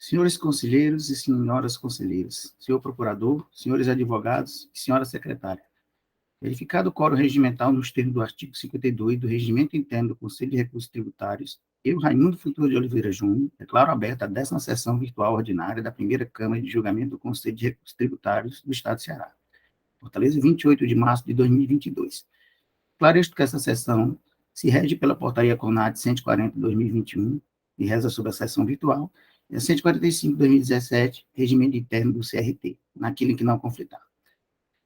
Senhores conselheiros e senhoras conselheiras, senhor procurador, senhores advogados e senhora secretária, verificado o quórum regimental nos termos do artigo 52 do Regimento Interno do Conselho de Recursos Tributários, eu, Raimundo Futuro de Oliveira Júnior, declaro aberta a 10ª sessão virtual ordinária da primeira Câmara de Julgamento do Conselho de Recursos Tributários do Estado de Ceará, Fortaleza, 28 de março de 2022. Esclareço que essa sessão se rege pela portaria CONAD 140/2021 e reza sobre a sessão virtual, e a 145/2017, regimento interno do CRT, naquilo em que não conflitar.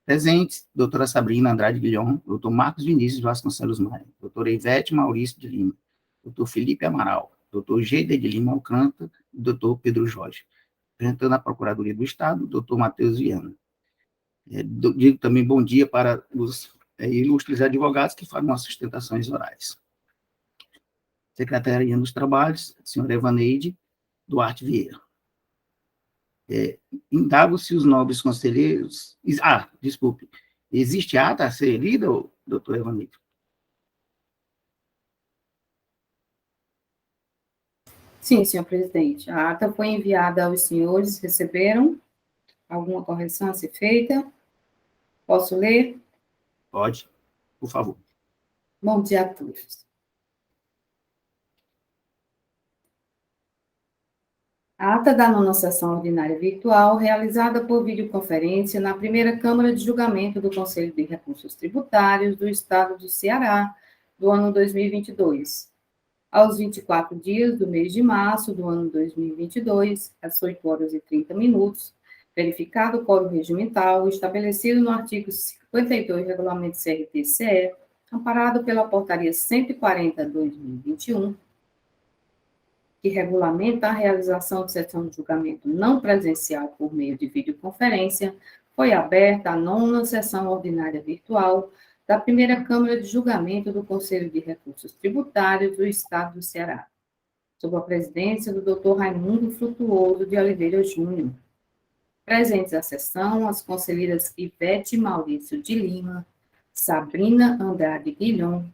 Presentes, doutora Sabrina Andrade Guilhom, doutor Marcos Vinícius Vasconcelos Maia, doutora Ivete Maurício de Lima, doutor Felipe Amaral, doutor Geide de Lima Alcântara e doutor Pedro Jorge. Representando a Procuradoria do Estado, doutor Matheus Viana. Digo também bom dia para os ilustres advogados que fazem as sustentações orais. Secretaria dos Trabalhos, senhora Evaneide Duarte Vieira. Indago se os nobres conselheiros... desculpe. Existe ata a ser lida, doutor Evaneide? Sim, senhor presidente. A ata foi enviada aos senhores. Receberam alguma correção a ser feita? Posso ler? Pode, por favor. Bom dia a todos. A ata da 9ª sessão ordinária virtual, realizada por videoconferência na primeira Câmara de Julgamento do Conselho de Recursos Tributários do Estado do Ceará, do ano 2022. Aos 24 dias do mês de março do ano 2022, às 8h30, verificado o quórum regimental estabelecido no artigo 52 do Regulamento CRT-CE, amparado pela Portaria 140/2021, que regulamenta a realização de sessão de julgamento não presencial por meio de videoconferência, foi aberta a 9ª sessão ordinária virtual da primeira Câmara de Julgamento do Conselho de Recursos Tributários do Estado do Ceará, sob a presidência do Dr. Raimundo Frutuoso de Oliveira Júnior. Presentes à sessão, as conselheiras Ivete Maurício de Lima, Sabrina Andrade Guilhom,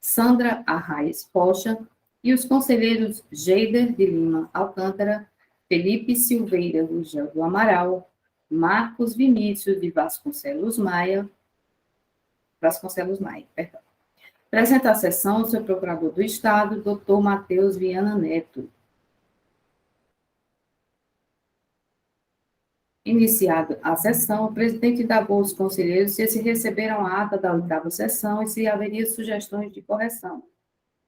Sandra Arraes Rocha e os conselheiros Geider de Lima Alcântara, Felipe Silveira Rugel do Amaral, Marcos Vinícius de Vasconcelos Maia. Presente à sessão, o senhor procurador do Estado, doutor Matheus Viana Neto. Iniciada a sessão, o presidente indagou os conselheiros se receberam a ata da 8ª sessão e se haveria sugestões de correção.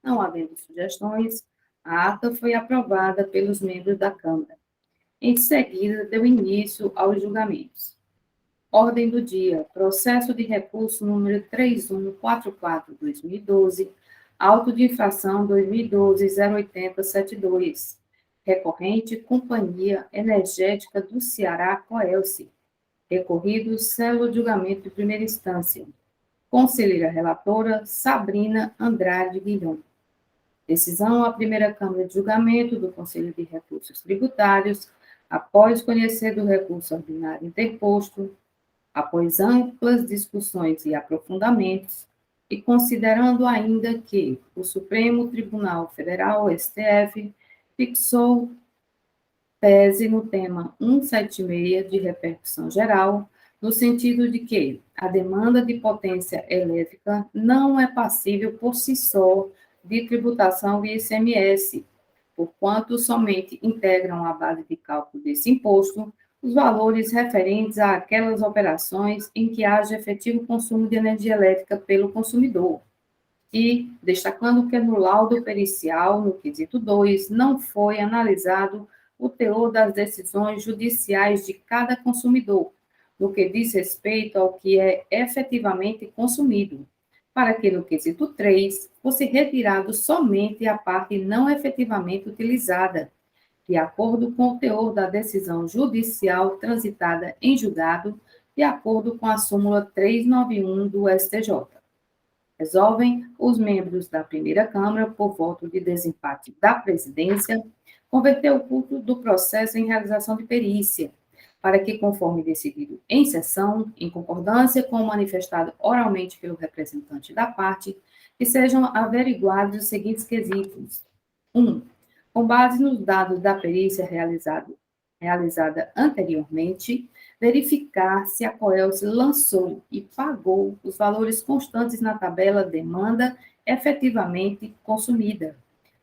Não havendo sugestões, a ata foi aprovada pelos membros da Câmara. Em seguida, deu início aos julgamentos. Ordem do dia: processo de recurso número 3144/2012, auto de infração 2012-08072, recorrente Companhia Energética do Ceará, Coelce, recorrido célula de julgamento de primeira instância. Conselheira relatora Sabrina Andrade Guilhom. Decisão: a primeira Câmara de Julgamento do Conselho de Recursos Tributários, após conhecer do recurso ordinário interposto, após amplas discussões e aprofundamentos, e considerando ainda que o Supremo Tribunal Federal, STF, fixou tese no tema 176 de repercussão geral, no sentido de que a demanda de potência elétrica não é passível por si só de tributação via ICMS, porquanto somente integram a base de cálculo desse imposto os valores referentes àquelas operações em que haja efetivo consumo de energia elétrica pelo consumidor. E, destacando que no laudo pericial, no quesito 2, não foi analisado o teor das decisões judiciais de cada consumidor, no que diz respeito ao que é efetivamente consumido, para que no quesito 3 fosse retirado somente a parte não efetivamente utilizada, de acordo com o teor da decisão judicial transitada em julgado, de acordo com a súmula 391 do STJ. Resolvem os membros da primeira Câmara, por voto de desempate da presidência, converter o culto do processo em realização de perícia, para que, conforme decidido em sessão, em concordância com o manifestado oralmente pelo representante da parte, que sejam averiguados os seguintes quesitos. 1. Com base nos dados da perícia realizada anteriormente, verificar se a Coelce lançou e pagou os valores constantes na tabela demanda efetivamente consumida,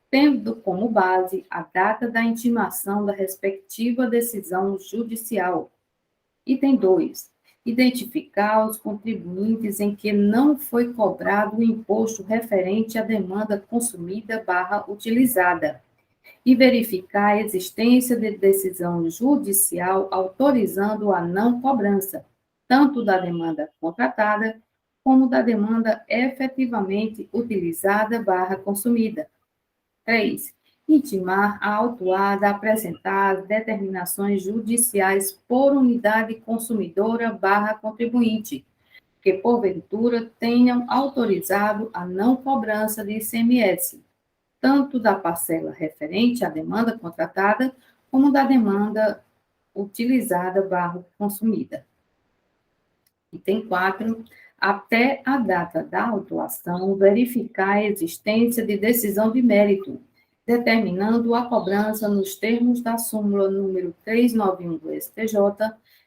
tendo como base a data da intimação da respectiva decisão judicial. Item 2. Identificar os contribuintes em que não foi cobrado o imposto referente à demanda consumida/utilizada e verificar a existência de decisão judicial autorizando a não cobrança, tanto da demanda contratada como da demanda efetivamente utilizada/consumida. 3. Intimar a autuada a apresentar as determinações judiciais por unidade consumidora/contribuinte, que porventura tenham autorizado a não cobrança de ICMS, tanto da parcela referente à demanda contratada, como da demanda utilizada/consumida. Item 4. Até a data da autuação, verificar a existência de decisão de mérito, determinando a cobrança nos termos da súmula número 391 do STJ,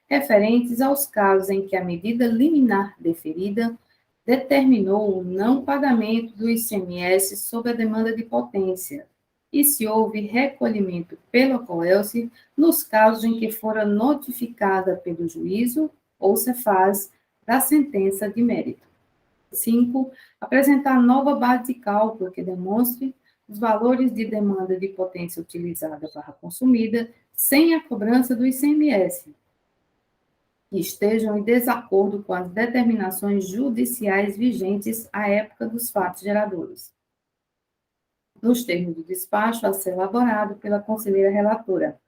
referentes aos casos em que a medida liminar deferida determinou o não pagamento do ICMS sob a demanda de potência, e se houve recolhimento pela Coelce nos casos em que fora notificada pelo juízo ou Cefaz da sentença de mérito. 5. Apresentar nova base de cálculo que demonstre os valores de demanda de potência utilizada/consumida sem a cobrança do ICMS, que estejam em desacordo com as determinações judiciais vigentes à época dos fatos geradores, nos termos do despacho a ser elaborado pela conselheira relatora.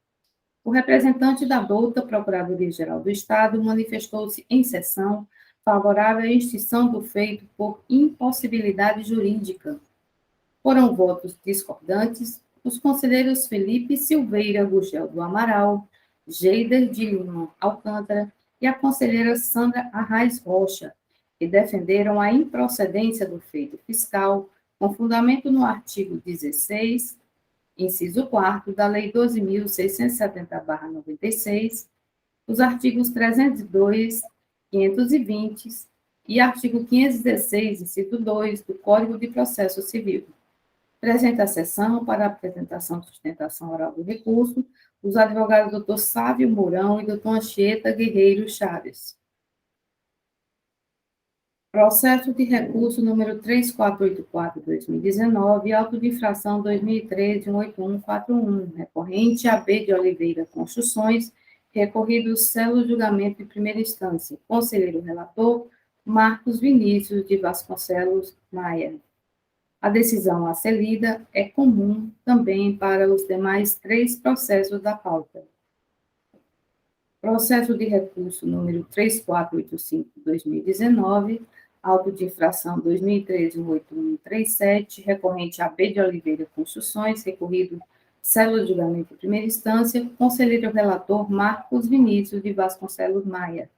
O representante da douta Procuradoria-Geral do Estado manifestou-se em sessão favorável à extinção do feito por impossibilidade jurídica. Foram votos discordantes os conselheiros Felipe Silveira Gugel do Amaral, Geider de Lima Alcântara e a conselheira Sandra Arraes Rocha, que defenderam a improcedência do feito fiscal, com fundamento no artigo 16, inciso 4º da Lei 12.670/96, os artigos 302, 520 e artigo 516, inciso 2, do Código de Processo Civil. Presente a sessão para a apresentação e sustentação oral do recurso, os advogados Dr. Sávio Mourão e Dr. Anchieta Guerreiro Chaves. Processo de recurso número 3484/2019, auto de infração 2013-18141, recorrente a B. de Oliveira Construções, recorrido celo julgamento de primeira instância. Conselheiro relator, Marcos Vinícius de Vasconcelos Maia. A decisão a ser lida é comum também para os demais 3 processos da pauta. Processo de recurso número 3485/2019, auto de infração 2013-18137, recorrente a B. de Oliveira Construções, recorrido célula de julgamento de primeira instância, conselheiro relator Marcos Vinícius de Vasconcelos Maia.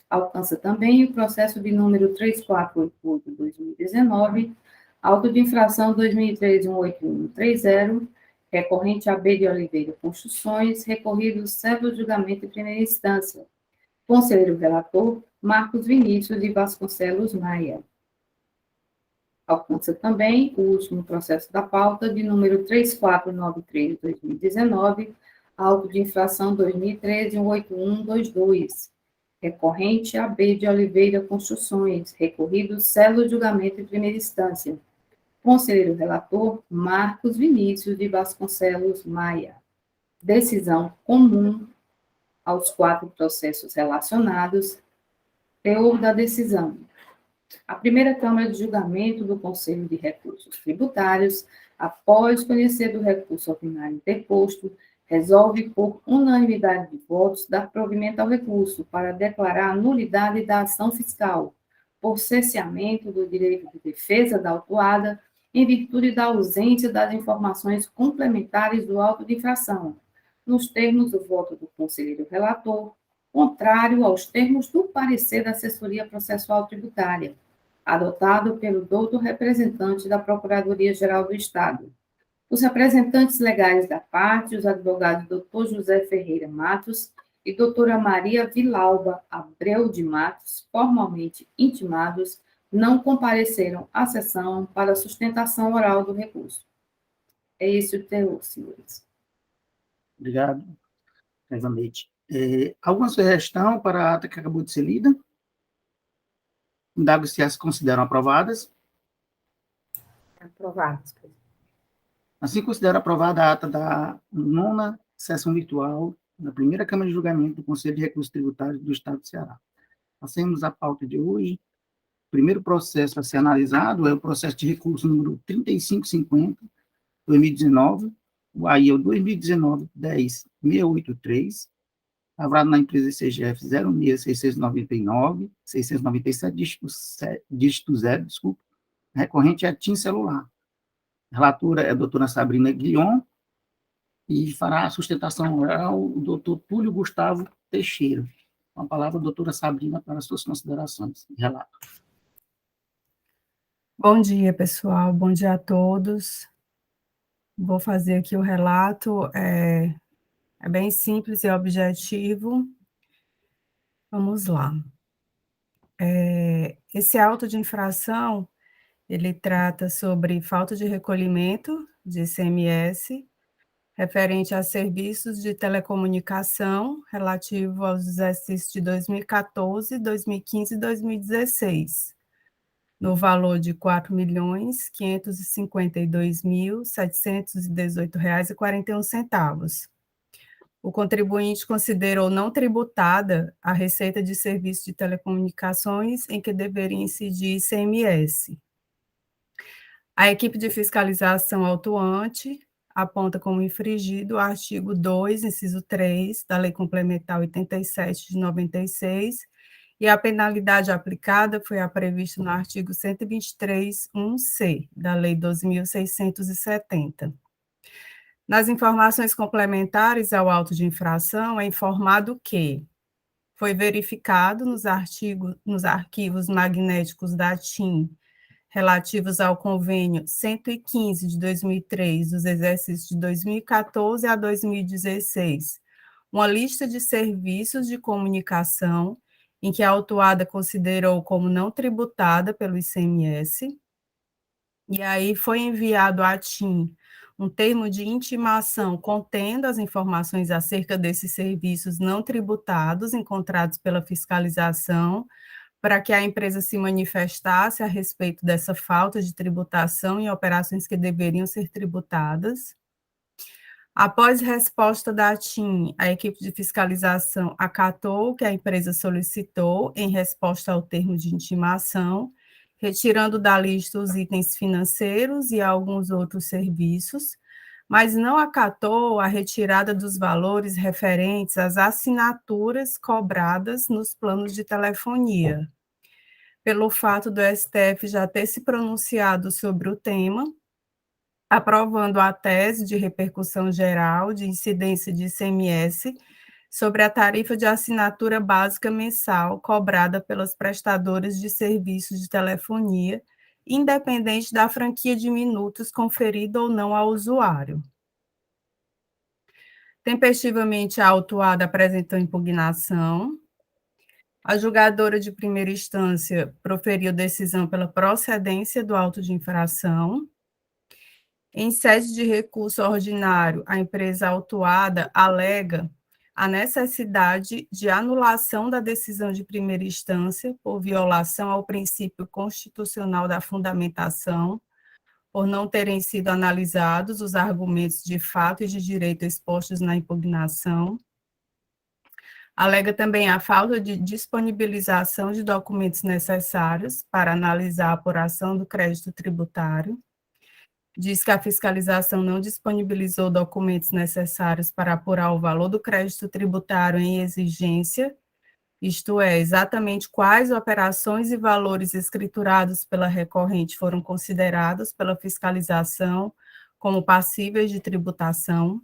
Alcança também o processo de número 3488/2019, auto de infração 2013-18130, recorrente a B. de Oliveira Construções, recorrido célula de julgamento de primeira instância. Conselheiro relator, Marcos Vinícius de Vasconcelos Maia. Alcança também o último processo da pauta de número 3493/2019, auto de infração 2013-18122, recorrente a B. de Oliveira Construções, recorrido célula de julgamento de primeira instância. Conselheiro relator, Marcos Vinícius de Vasconcelos Maia. Decisão comum aos 4 processos relacionados. Teor da decisão. A primeira Câmara de Julgamento do Conselho de Recursos Tributários, após conhecer do recurso ordinário interposto, resolve, por unanimidade de votos, dar provimento ao recurso para declarar a nulidade da ação fiscal, por cesseamento do direito de defesa da autuada, em virtude da ausência das informações complementares do auto de infração, nos termos do voto do conselheiro relator, contrário aos termos do parecer da assessoria processual tributária, adotado pelo doutor representante da Procuradoria-Geral do Estado. Os representantes legais da parte, os advogados Dr. José Ferreira Matos e doutora Maria Vilauba Abreu de Matos, formalmente intimados, não compareceram à sessão para a sustentação oral do recurso. É esse o teor, senhores. Obrigado, Leite. Alguma sugestão para a ata que acabou de ser lida? Indago se as consideram aprovadas. Aprovados. Assim, considero aprovada a ata da 9ª sessão virtual da primeira Câmara de Julgamento do Conselho de Recursos Tributários do Estado do Ceará. Passemos à pauta de hoje. O primeiro processo a ser analisado é o processo de recurso número 3550-2019, o AI é o 2019-10-683, lavrado na empresa CGF 06.697, dígito 0, desculpa, recorrente é a TIM Celular. A relatora é a doutora Sabrina Guion, e fará a sustentação oral o doutor Túlio Gustavo Teixeira. Com a palavra, a doutora Sabrina, para as suas considerações. Relato. Bom dia, pessoal. Bom dia a todos. Vou fazer aqui o relato. É bem simples e objetivo. Vamos lá. Esse auto de infração, ele trata sobre falta de recolhimento de ICMS referente a serviços de telecomunicação relativo aos exercícios de 2014, 2015 e 2016, no valor de R$ 4.552.718,41. O contribuinte considerou não tributada a receita de serviço de telecomunicações em que deveria incidir ICMS. A equipe de fiscalização autuante aponta como infringido o artigo 2, inciso 3, da Lei Complementar 87 de 96, e a penalidade aplicada foi a prevista no artigo 123.1c da Lei 12.670. Nas informações complementares ao auto de infração, é informado que foi verificado nos arquivos magnéticos da TIM relativos ao convênio 115 de 2003, dos exercícios de 2014 a 2016, uma lista de serviços de comunicação em que a autuada considerou como não tributada pelo ICMS, e aí foi enviado à TIM um termo de intimação contendo as informações acerca desses serviços não tributados encontrados pela fiscalização, para que a empresa se manifestasse a respeito dessa falta de tributação em operações que deveriam ser tributadas. Após resposta da TIM, a equipe de fiscalização acatou o que a empresa solicitou em resposta ao termo de intimação, retirando da lista os itens financeiros e alguns outros serviços, mas não acatou a retirada dos valores referentes às assinaturas cobradas nos planos de telefonia. Pelo fato do STF já ter se pronunciado sobre o tema, aprovando a tese de repercussão geral de incidência de ICMS sobre a tarifa de assinatura básica mensal cobrada pelas prestadoras de serviços de telefonia, independente da franquia de minutos conferida ou não ao usuário. Tempestivamente, a autuada apresentou impugnação. A julgadora de primeira instância proferiu decisão pela procedência do auto de infração. Em sede de recurso ordinário, a empresa autuada alega a necessidade de anulação da decisão de primeira instância por violação ao princípio constitucional da fundamentação, por não terem sido analisados os argumentos de fato e de direito expostos na impugnação. Alega também a falta de disponibilização de documentos necessários para analisar a apuração do crédito tributário. Diz que a fiscalização não disponibilizou documentos necessários para apurar o valor do crédito tributário em exigência, isto é, exatamente quais operações e valores escriturados pela recorrente foram considerados pela fiscalização como passíveis de tributação.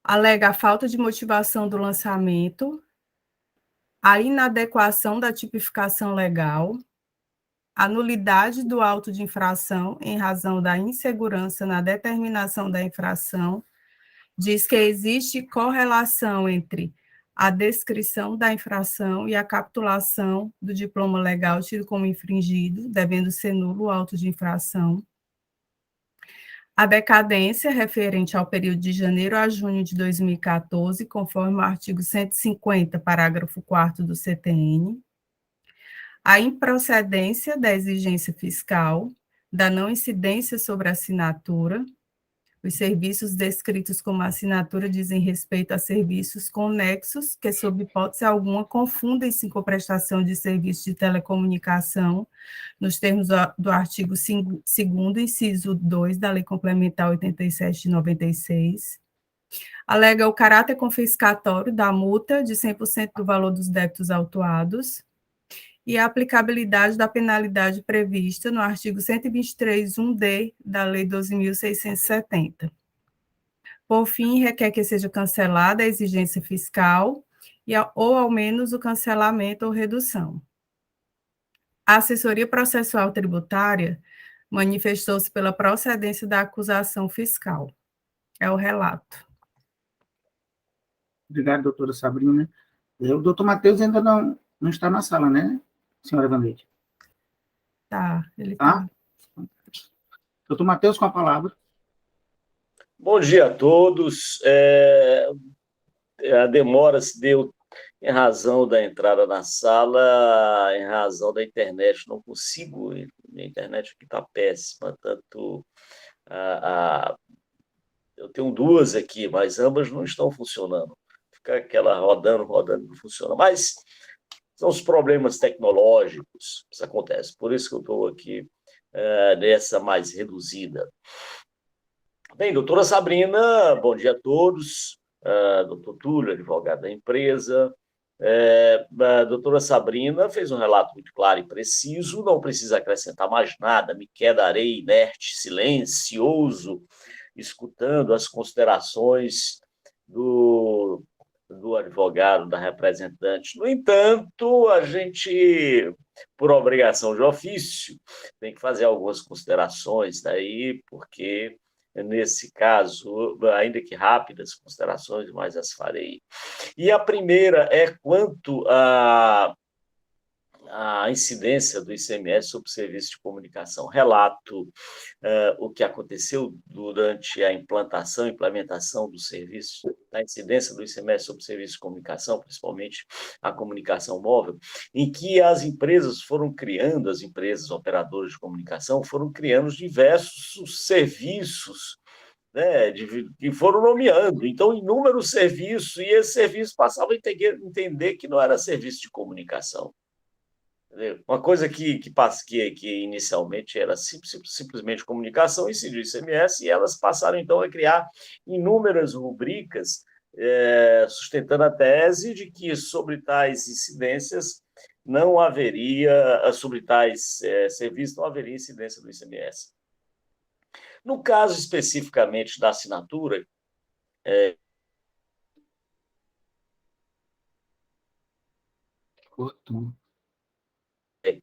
Alega a falta de motivação do lançamento, a inadequação da tipificação legal, a nulidade do auto de infração em razão da insegurança na determinação da infração, diz que existe correlação entre a descrição da infração e a capitulação do diploma legal tido como infringido, devendo ser nulo o auto de infração. A decadência referente ao período de janeiro a junho de 2014, conforme o artigo 150, parágrafo 4º do CTN. A improcedência da exigência fiscal, da não incidência sobre a assinatura. Os serviços descritos como assinatura dizem respeito a serviços conexos que, sob hipótese alguma, confundem-se com prestação de serviço de telecomunicação, nos termos do artigo 2º, inciso 2 da Lei Complementar 87 de 96. Alega o caráter confiscatório da multa de 100% do valor dos débitos autuados e a aplicabilidade da penalidade prevista no artigo 123.1d da Lei 12.670. Por fim, requer que seja cancelada a exigência fiscal ou, ao menos, o cancelamento ou redução. A assessoria processual tributária manifestou-se pela procedência da acusação fiscal. É o relato. Obrigado, doutora Sabrina. O doutor Matheus ainda não está na sala, né, senhora Vandeide? Tá, ele está. Doutor Matheus, com a palavra. Bom dia a todos. A demora se deu em razão da entrada na sala, em razão da internet. Não consigo, a internet aqui está péssima, tanto eu tenho duas aqui, mas ambas não estão funcionando. Fica aquela rodando, não funciona. Mas são os problemas tecnológicos, isso acontece. Por isso que eu estou aqui nessa mais reduzida. Bem, doutora Sabrina, bom dia a todos. Doutor Túlio, advogado da empresa. A doutora Sabrina fez um relato muito claro e preciso, não precisa acrescentar mais nada, me quedarei inerte, silencioso, escutando as considerações do advogado, da representante. No entanto, a gente, por obrigação de ofício, tem que fazer algumas considerações daí, porque, nesse caso, ainda que rápidas considerações, mas as farei. E a primeira é quanto à incidência do ICMS sobre o serviço de comunicação. Relato o que aconteceu durante a implementação do serviço, da incidência do ICMS sobre o serviço de comunicação, principalmente a comunicação móvel, em que as empresas operadoras de comunicação, foram criando diversos serviços, né, e foram nomeando, então, inúmeros serviços, e esse serviço passava a entender que não era serviço de comunicação. Uma coisa que inicialmente era simplesmente comunicação, incidiu o ICMS, e elas passaram, então, a criar inúmeras rubricas, sustentando a tese de que, sobre tais incidências, não haveria, sobre tais serviços, não haveria incidência do ICMS. No caso, especificamente, da assinatura,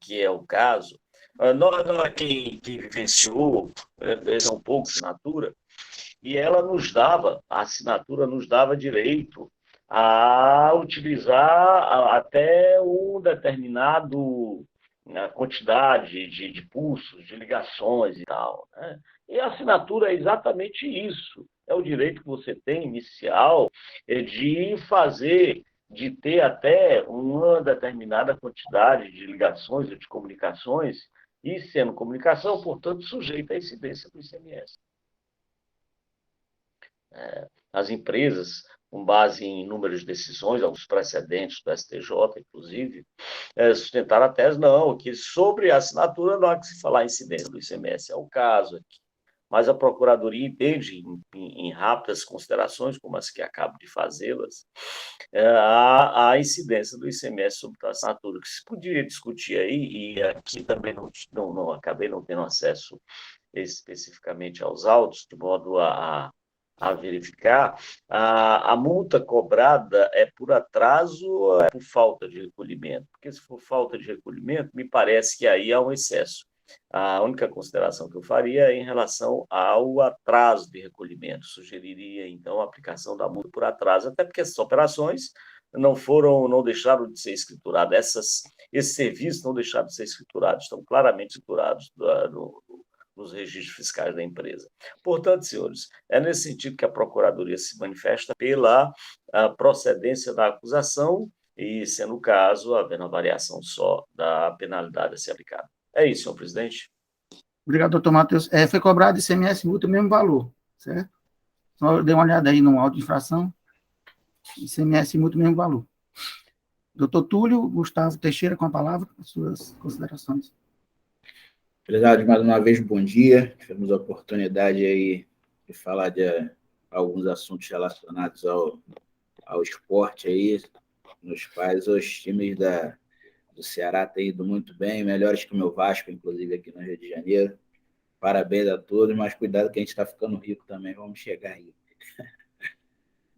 que é o caso, quem vivenciou, fez um pouco de assinatura, e a assinatura nos dava direito a utilizar até um determinado quantidade de pulsos, de ligações e tal, né? E a assinatura é exatamente isso, é o direito que você tem inicial de ter até uma determinada quantidade de ligações ou de comunicações, e sendo comunicação, portanto, sujeita à incidência do ICMS. As empresas, com base em inúmeras decisões, alguns precedentes do STJ, inclusive, sustentaram a tese, não, que sobre a assinatura não há que se falar incidência do ICMS. É o caso aqui. Mas a Procuradoria entende, em rápidas considerações, como as que acabo de fazê-las, a incidência do ICMS sobre a assinatura, que se poderia discutir aí, e aqui também acabei não tendo acesso especificamente aos autos, de modo a a verificar, a multa cobrada é por atraso ou é por falta de recolhimento? Porque se for falta de recolhimento, me parece que aí há um excesso. A única consideração que eu faria é em relação ao atraso de recolhimento. Sugeriria, então, a aplicação da multa por atraso, até porque essas operações não deixaram de ser escrituradas, esses serviços não deixaram de ser escriturados, estão claramente escriturados nos registros fiscais da empresa. Portanto, senhores, é nesse sentido que a Procuradoria se manifesta pela procedência da acusação e, sendo o caso, havendo a variação só da penalidade a ser aplicada. É isso, senhor presidente. Obrigado, doutor Matheus. Foi cobrado ICMS multa o mesmo valor, certo? Só dê uma olhada aí no auto de infração. ICMS multa o mesmo valor. Doutor Túlio Gustavo Teixeira, com a palavra, as suas considerações. Prezado, mais uma vez, bom dia. Tivemos a oportunidade aí de falar de alguns assuntos relacionados ao esporte aí, nos quais os times do Ceará têm ido muito bem, melhores que o meu Vasco, inclusive aqui no Rio de Janeiro. Parabéns a todos, mas cuidado que a gente está ficando rico também, vamos chegar aí.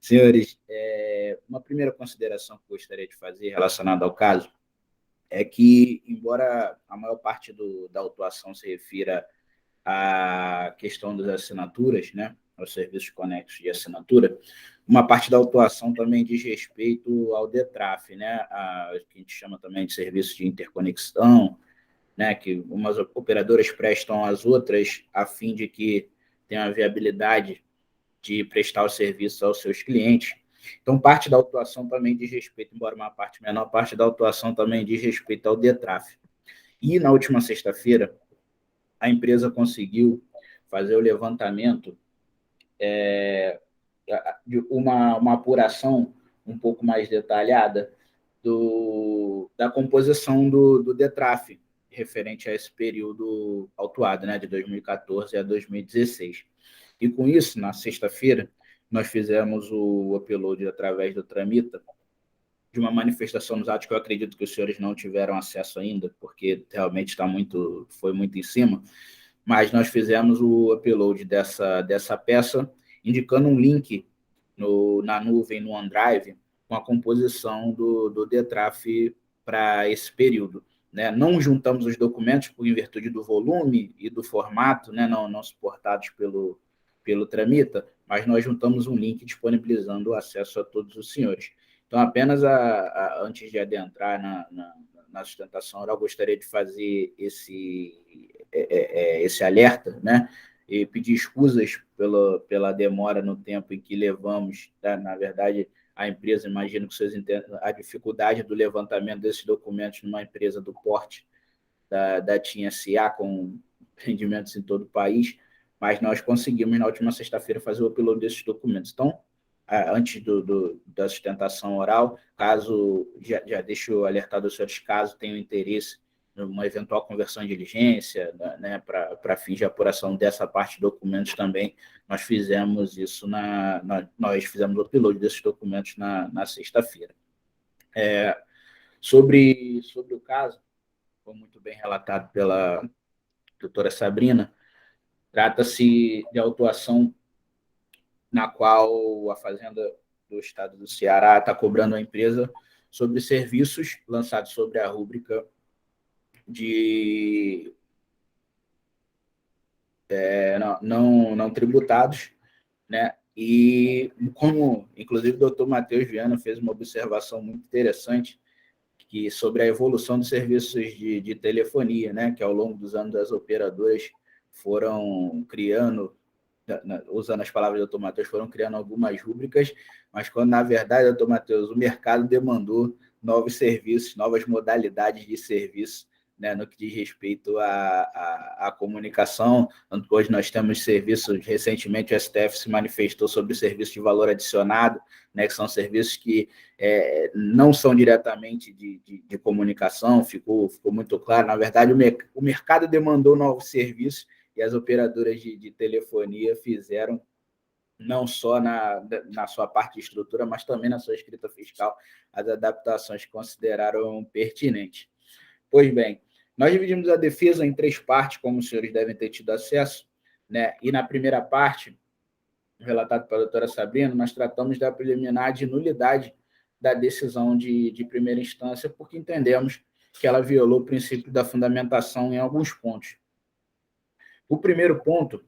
Senhores, uma primeira consideração que eu gostaria de fazer relacionada ao caso é que, embora a maior parte da autuação se refira à questão das assinaturas, né, aos serviços conexos de assinatura, uma parte da autuação também diz respeito ao DETRAF, né, que a gente chama também de serviço de interconexão, né, que umas operadoras prestam às outras a fim de que tenham a viabilidade de prestar o serviço aos seus clientes. Então, parte da autuação também diz respeito, embora uma parte menor, parte da autuação também diz respeito ao DETRAF. E, na última sexta-feira, a empresa conseguiu fazer o levantamento de uma apuração um pouco mais detalhada da composição do DETRAF, referente a esse período autuado, né, de 2014 a 2016. E, com isso, na sexta-feira, nós fizemos o upload através do Tramita de uma manifestação nos atos que eu acredito que os senhores não tiveram acesso ainda, porque realmente foi muito em cima, mas nós fizemos o upload dessa peça, indicando um link na nuvem, no OneDrive, com a composição do DETRAF para esse período. Né? Não juntamos os documentos por em virtude do volume e do formato, né? não suportados pelo Tramita, mas nós juntamos um link disponibilizando o acesso a todos os senhores. Então, apenas antes de adentrar na sustentação oral, gostaria de fazer esse alerta, né? E pedir escusas pela demora no tempo em que levamos, tá? Na verdade, a empresa, imagino que vocês entendam a dificuldade do levantamento desses documentos numa empresa do porte da TIM SA, com rendimentos em todo o país, mas nós conseguimos, na última sexta-feira, fazer o upload desses documentos. Então, antes da sustentação oral, caso, já deixo alertado aos senhores, caso tenham interesse numa eventual conversão em diligência, né, para fins de apuração dessa parte de documentos também, nós fizemos isso, nós fizemos o upload desses documentos na sexta-feira. Sobre o caso, foi muito bem relatado pela doutora Sabrina, trata-se de autuação na qual a Fazenda do Estado do Ceará está cobrando a empresa sobre serviços lançados sobre a rúbrica de não tributados, né? E como, inclusive, o doutor Matheus Viana fez uma observação muito interessante sobre a evolução dos serviços de telefonia, né? Que ao longo dos anos as operadoras foram criando, usando as palavras do doutor Matheus, foram criando algumas rúbricas, mas quando, na verdade, doutor Matheus, o mercado demandou novos serviços, novas modalidades de serviço, né, no que diz respeito à comunicação. Hoje nós temos serviços, recentemente o STF se manifestou sobre o serviço de valor adicionado, né, que são serviços que não são diretamente de comunicação, ficou muito claro. Na verdade, o mercado demandou novos serviços e as operadoras de telefonia fizeram, não só na sua parte de estrutura, mas também na sua escrita fiscal, as adaptações que consideraram pertinentes. Pois bem, nós dividimos a defesa em 3 partes, como os senhores devem ter tido acesso, né? E na primeira parte, relatado pela doutora Sabrina, nós tratamos da preliminar de nulidade da decisão de primeira instância, porque entendemos que ela violou o princípio da fundamentação em alguns pontos. O primeiro ponto,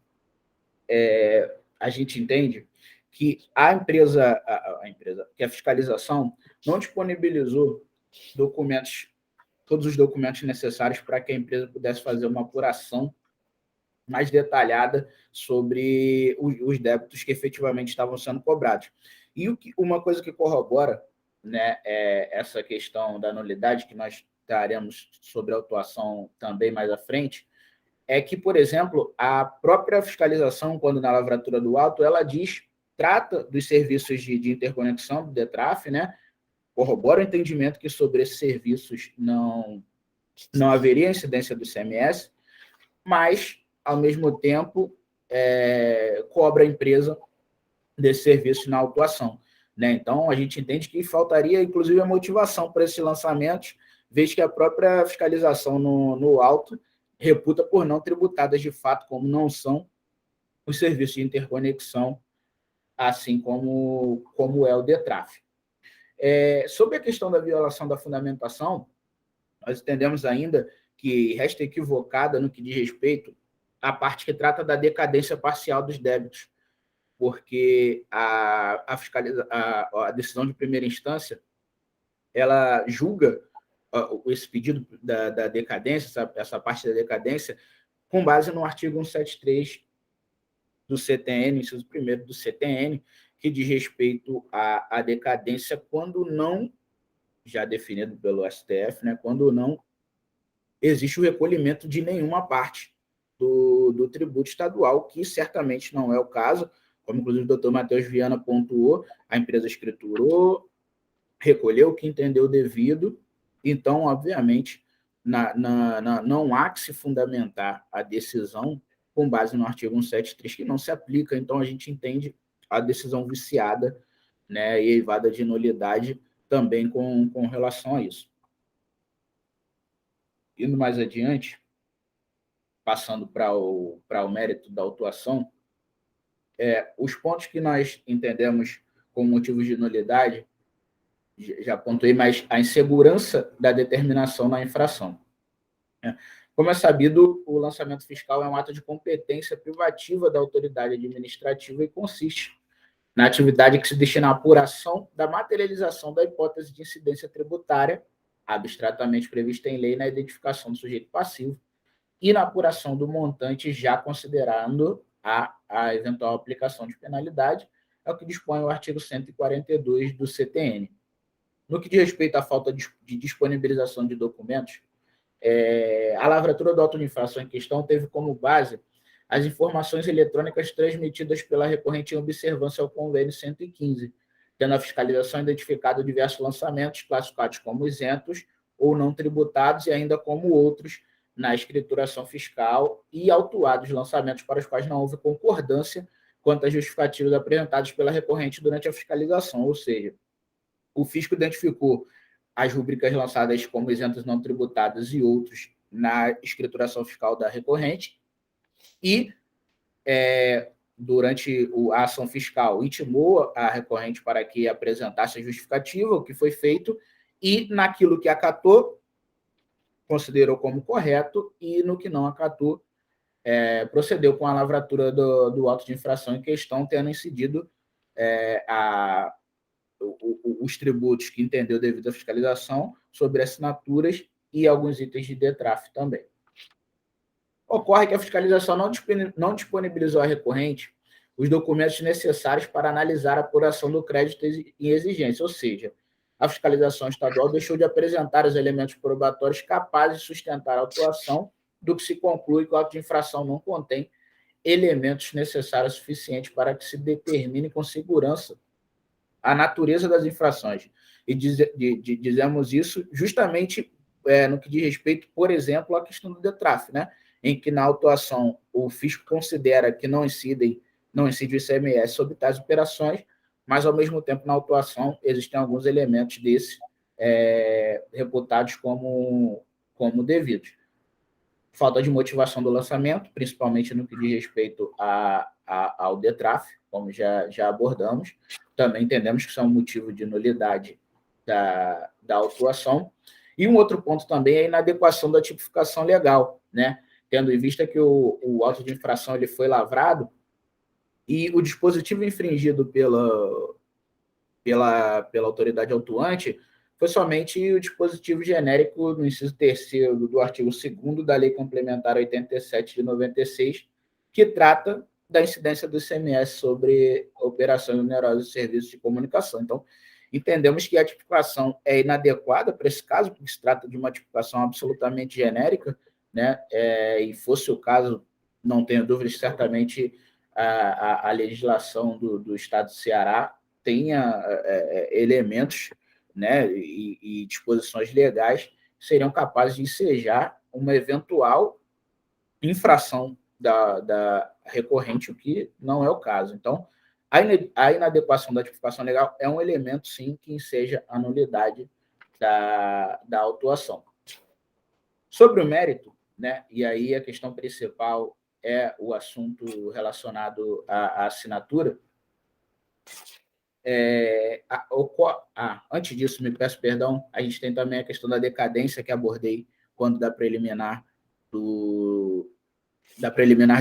a gente entende que que a fiscalização não disponibilizou todos os documentos necessários para que a empresa pudesse fazer uma apuração mais detalhada sobre os débitos que efetivamente estavam sendo cobrados. E uma coisa que corrobora, né, essa questão da nulidade, que nós traremos sobre a autuação também mais à frente, é que, por exemplo, a própria fiscalização, quando na lavratura do auto, ela trata dos serviços de interconexão do DETRAF, né, corrobora o entendimento que sobre esses serviços não haveria incidência do ICMS, mas, ao mesmo tempo, cobra a empresa desse serviço na autuação, né? Então, a gente entende que faltaria, inclusive, a motivação para esses lançamentos, vez que a própria fiscalização no auto reputa por não tributadas de fato, como não são os serviços de interconexão, assim como é o DETRAF. Sobre a questão da violação da fundamentação, nós entendemos ainda que resta equivocada no que diz respeito à parte que trata da decadência parcial dos débitos, porque a decisão de primeira instância, ela julga esse pedido da decadência, essa parte da decadência, com base no artigo 173 do CTN, inciso 1º do CTN, que diz respeito à decadência quando não, já definido pelo STF, né, quando não existe o recolhimento de nenhuma parte do tributo estadual, que certamente não é o caso, como inclusive o doutor Matheus Viana pontuou, a empresa escriturou, recolheu o que entendeu devido, então, obviamente, não há que se fundamentar a decisão com base no artigo 173, que não se aplica, então a gente entende a decisão viciada, né, e eivada de nulidade também com relação a isso. Indo mais adiante, passando para o mérito da autuação, os pontos que nós entendemos como motivos de nulidade, já pontuei, mas a insegurança da determinação na infração. Como é sabido, o lançamento fiscal é um ato de competência privativa da autoridade administrativa e consiste na atividade que se destina à apuração da materialização da hipótese de incidência tributária, abstratamente prevista em lei, na identificação do sujeito passivo e na apuração do montante, já considerando a eventual aplicação de penalidade, é o que dispõe o artigo 142 do CTN. No que diz respeito à falta de disponibilização de documentos, a lavratura do auto de infração em questão teve como base as informações eletrônicas transmitidas pela recorrente em observância ao convênio 115, tendo a fiscalização identificado diversos lançamentos classificados como isentos ou não tributados e ainda como outros na escrituração fiscal e autuados lançamentos para os quais não houve concordância quanto às justificativas apresentadas pela recorrente durante a fiscalização, ou seja, o fisco identificou as rubricas lançadas como isentos não tributados e outros na escrituração fiscal da recorrente e, durante a ação fiscal, intimou a recorrente para que apresentasse a justificativa, o que foi feito, e naquilo que acatou, considerou como correto, e no que não acatou, procedeu com a lavratura do auto de infração em questão, tendo incidido os tributos que entendeu devido à fiscalização sobre assinaturas e alguns itens de DETRAF também. Ocorre que a fiscalização não disponibilizou à recorrente os documentos necessários para analisar a apuração do crédito em exigência, ou seja, a fiscalização estadual deixou de apresentar os elementos probatórios capazes de sustentar a autuação, do que se conclui que o auto de infração não contém elementos necessários suficientes para que se determine com segurança a natureza das infrações. E dizemos isso justamente no que diz respeito, por exemplo, à questão do DETRAF, né? Em que na autuação o fisco considera que não incide o ICMS sobre tais operações, mas, ao mesmo tempo, na autuação existem alguns elementos desses reputados como devidos. Falta de motivação do lançamento, principalmente no que diz respeito ao DETRAF, como já abordamos. Também entendemos que isso é um motivo de nulidade da autuação. E um outro ponto também é a inadequação da tipificação legal, né? Tendo em vista que o auto de infração ele foi lavrado e o dispositivo infringido pela autoridade autuante foi somente o dispositivo genérico no inciso 3º do artigo 2º da Lei Complementar 87 de 96, que trata da incidência do ICMS sobre operações onerosas de serviços de comunicação. Então, entendemos que a tipificação é inadequada para esse caso, porque se trata de uma tipificação absolutamente genérica, né? E fosse o caso, não tenho dúvidas, certamente a legislação do Estado do Ceará tenha elementos, né, e disposições legais que seriam capazes de ensejar uma eventual infração da recorrente, o que não é o caso. Então, a inadequação da tipificação legal é um elemento, sim, que enseja a nulidade da autuação. Sobre o mérito, né, e aí a questão principal é o assunto relacionado à assinatura. Antes disso, me peço perdão, a gente tem também a questão da decadência que abordei quando da preliminar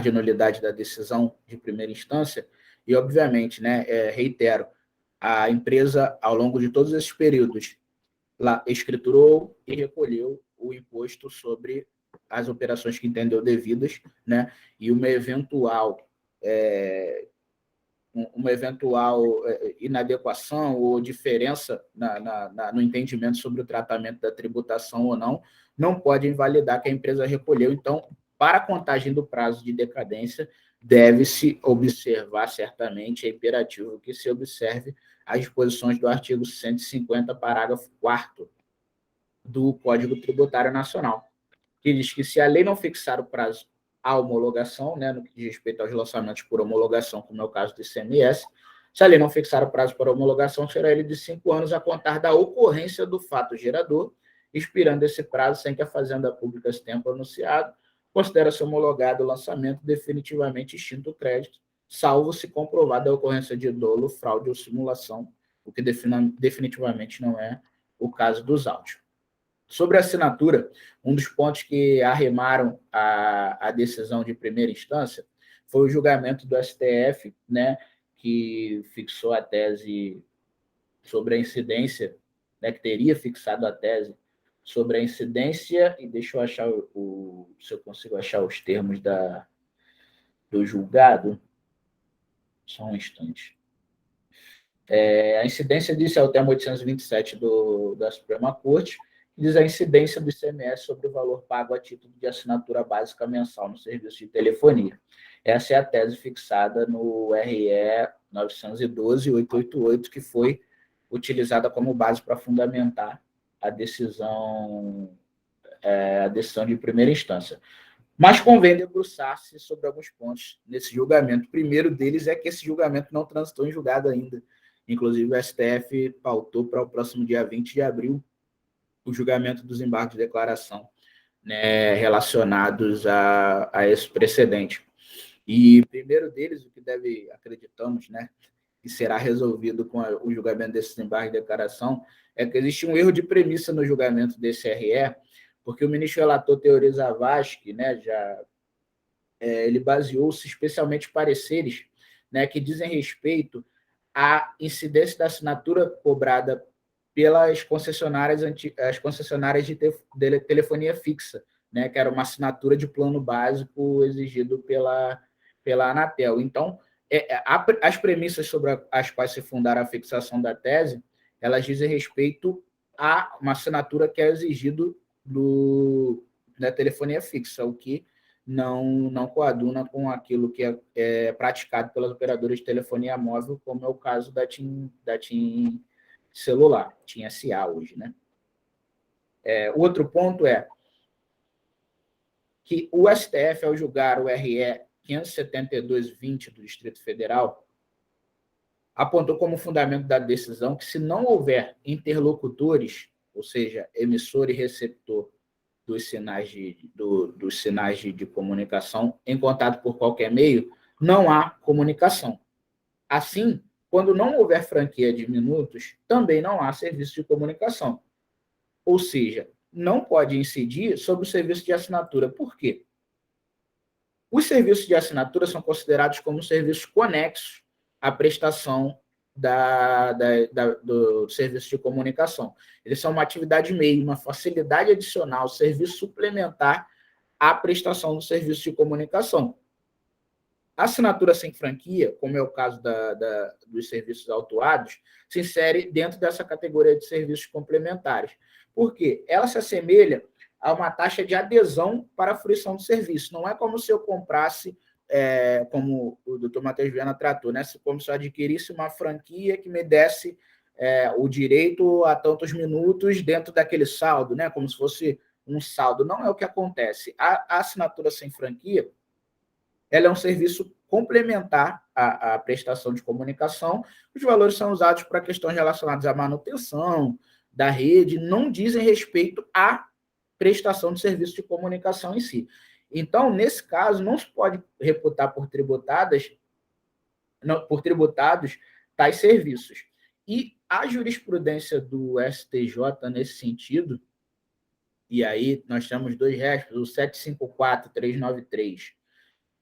de nulidade da decisão de primeira instância, e, obviamente, né, reitero, a empresa, ao longo de todos esses períodos, lá escriturou e recolheu o imposto sobre as operações que entendeu devidas, né, e uma eventual inadequação ou diferença no entendimento sobre o tratamento da tributação ou não pode invalidar que a empresa recolheu. Então, para a contagem do prazo de decadência, deve-se observar, certamente, é imperativo que se observe as disposições do artigo 150, parágrafo 4º do Código Tributário Nacional, que diz que se a lei não fixar o prazo à homologação, né, no que diz respeito aos lançamentos por homologação, como é o caso do ICMS, se a lei não fixar o prazo para homologação, será ele de 5 anos a contar da ocorrência do fato gerador, expirando esse prazo sem que a Fazenda Pública se tenha pronunciado, considera-se homologado o lançamento definitivamente extinto o crédito, salvo se comprovada a ocorrência de dolo, fraude ou simulação, o que definitivamente não é o caso dos autos. Sobre a assinatura, um dos pontos que arremaram a decisão de primeira instância foi o julgamento do STF, né, que fixou a tese sobre a incidência, né, que teria fixado a tese sobre a incidência, e deixa eu achar se eu consigo achar os termos do julgado, só um instante. A incidência disso é o termo 827 da Suprema Corte, que diz a incidência do ICMS sobre o valor pago a título de assinatura básica mensal no serviço de telefonia. Essa é a tese fixada no RE 912-888, que foi utilizada como base para fundamentar a decisão de primeira instância. Mas convém debruçar-se sobre alguns pontos nesse julgamento. O primeiro deles é que esse julgamento não transitou em julgado ainda. Inclusive, o STF pautou para o próximo dia 20 de abril o julgamento dos embargos de declaração, né, relacionados a esse precedente. E o primeiro deles, o que acreditamos, né, que será resolvido com o julgamento desses embargos de declaração, é que existe um erro de premissa no julgamento desse RE, porque o ministro relator Teori Zavascki, né, ele baseou-se especialmente em pareceres, né, que dizem respeito à incidência da assinatura cobrada pelas concessionárias, as concessionárias de telefonia fixa, né, que era uma assinatura de plano básico exigido pela Anatel. Então, as premissas sobre as quais se fundaram a fixação da tese, elas dizem respeito a uma assinatura que é exigido da telefonia fixa, o que não coaduna com aquilo que é praticado pelas operadoras de telefonia móvel, como é o caso da TIM celular, TIM SA hoje, né? Outro ponto é que o STF, ao julgar o RE 572-20 do Distrito Federal, apontou como fundamento da decisão que, se não houver interlocutores, ou seja, emissor e receptor dos sinais de comunicação em contato por qualquer meio, não há comunicação. Assim, quando não houver franquia de minutos, também não há serviço de comunicação. Ou seja, não pode incidir sobre o serviço de assinatura. Por quê? Os serviços de assinatura são considerados como serviços conexos à prestação do serviço de comunicação. Eles são uma atividade meio, uma facilidade adicional, serviço suplementar à prestação do serviço de comunicação. A assinatura sem franquia, como é o caso dos serviços autuados, se insere dentro dessa categoria de serviços complementares. Por quê? Ela se assemelha a uma taxa de adesão para a fruição do serviço. Não é como se eu comprasse, como o doutor Matheus Viana tratou, né? Como se eu adquirisse uma franquia que me desse o direito a tantos minutos dentro daquele saldo, né? Como se fosse um saldo. Não é o que acontece. A assinatura sem franquia, ela é um serviço complementar à prestação de comunicação. Os valores são usados para questões relacionadas à manutenção da rede, não dizem respeito à prestação de serviço de comunicação em si. Então, nesse caso, não se pode reputar por tributados tais serviços. E a jurisprudência do STJ nesse sentido, e aí nós temos dois RESPs, o 754.393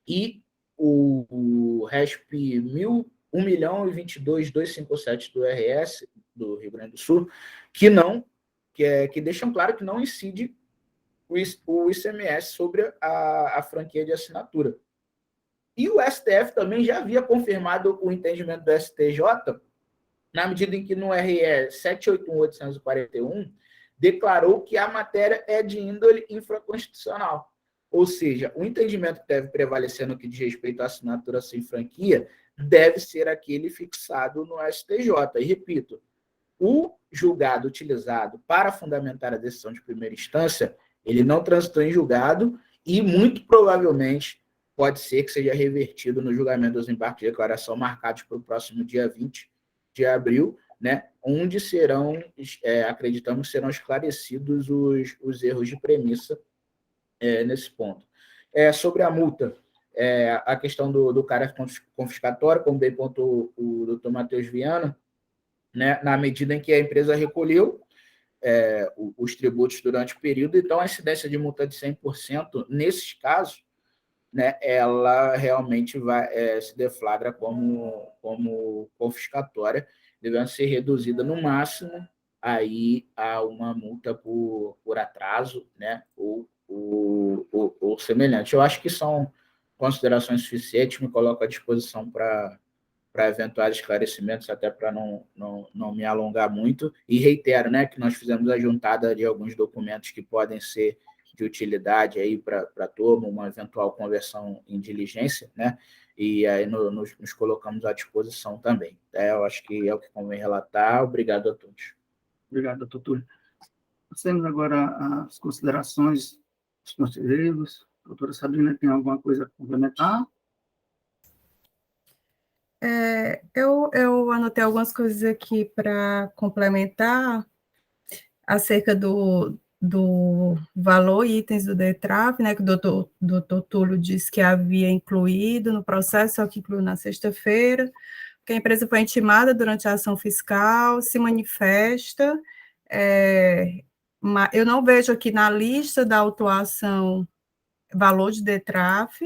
e o RESP 1.022.257 do RS, do Rio Grande do Sul, que deixam claro que não incide o ICMS sobre a franquia de assinatura. E o STF também já havia confirmado o entendimento do STJ, na medida em que no RE 781.841 declarou que a matéria é de índole infraconstitucional. Ou seja, o entendimento que deve prevalecer no que diz respeito à assinatura sem franquia deve ser aquele fixado no STJ. E, repito, o julgado utilizado para fundamentar a decisão de primeira instância, ele não transitou em julgado e, muito provavelmente, pode ser que seja revertido no julgamento dos embargos de declaração marcados para o próximo dia 20 de abril, né, onde acreditamos, serão esclarecidos os erros de premissa nesse ponto. Sobre a multa, a questão do caráter confiscatório, como bem pontuou o doutor Matheus Viana, né, na medida em que a empresa recolheu os tributos durante o período, então a incidência de multa de 100%, nesses casos, né, ela realmente se deflagra como confiscatória, devendo ser reduzida no máximo aí a uma multa por atraso, né, ou semelhante. Eu acho que são considerações suficientes, me coloco à disposição para eventuais esclarecimentos, até para não me alongar muito, e reitero, né, que nós fizemos a juntada de alguns documentos que podem ser de utilidade aí para a turma, uma eventual conversão em diligência, né, e aí nos colocamos à disposição também. Eu acho que é o que convém relatar. Obrigado a todos. Obrigado, doutor Túlio. Passemos agora às considerações dos conselheiros. Doutora Sabrina, tem alguma coisa a complementar? Eu anotei algumas coisas aqui para complementar acerca do valor e itens do DETRAF, né, que o doutor Túlio disse que havia incluído no processo, só que incluiu na sexta-feira, que a empresa foi intimada durante a ação fiscal, se manifesta. Eu não vejo aqui na lista da autuação valor de DETRAF.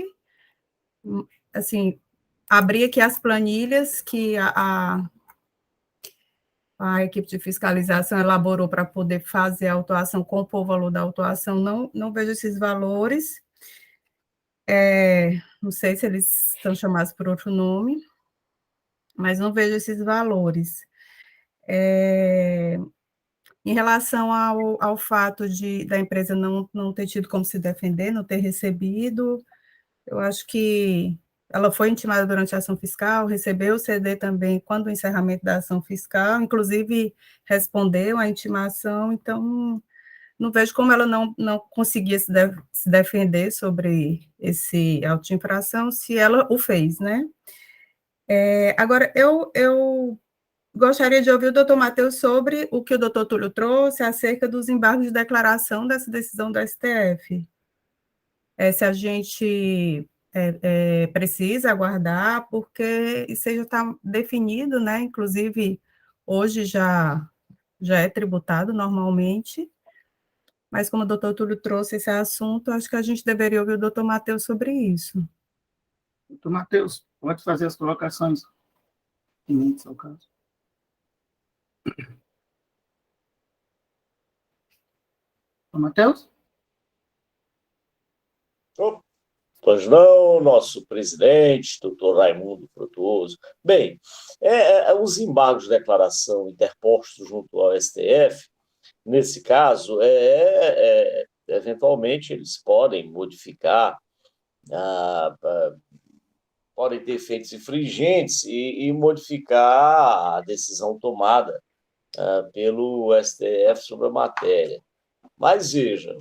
Assim, abri aqui as planilhas que a equipe de fiscalização elaborou para poder fazer a autuação, compor o valor da autuação, não vejo esses valores. Não sei se eles são chamados por outro nome, mas não vejo esses valores. Em relação ao fato da empresa não ter tido como se defender, não ter recebido, eu acho que ela foi intimada durante a ação fiscal, recebeu o CD também quando o encerramento da ação fiscal, inclusive respondeu à intimação, então não vejo como ela não conseguia se defender sobre esse auto de infração, se ela o fez, né? Agora, eu gostaria de ouvir o doutor Matheus sobre o que o doutor Túlio trouxe acerca dos embargos de declaração dessa decisão do STF. Se a gente precisa aguardar, porque isso já está definido, né? Inclusive, hoje já é tributado normalmente, mas como o doutor Túlio trouxe esse assunto, acho que a gente deveria ouvir o doutor Matheus sobre isso. Doutor Matheus, pode fazer as colocações pertinentes ao caso. Doutor Matheus? Pois não, nosso presidente, doutor Raimundo Frutuoso. Bem, os embargos de declaração interpostos junto ao STF, nesse caso, eventualmente eles podem modificar, podem ter efeitos infringentes e modificar a decisão tomada pelo STF sobre a matéria. Mas veja,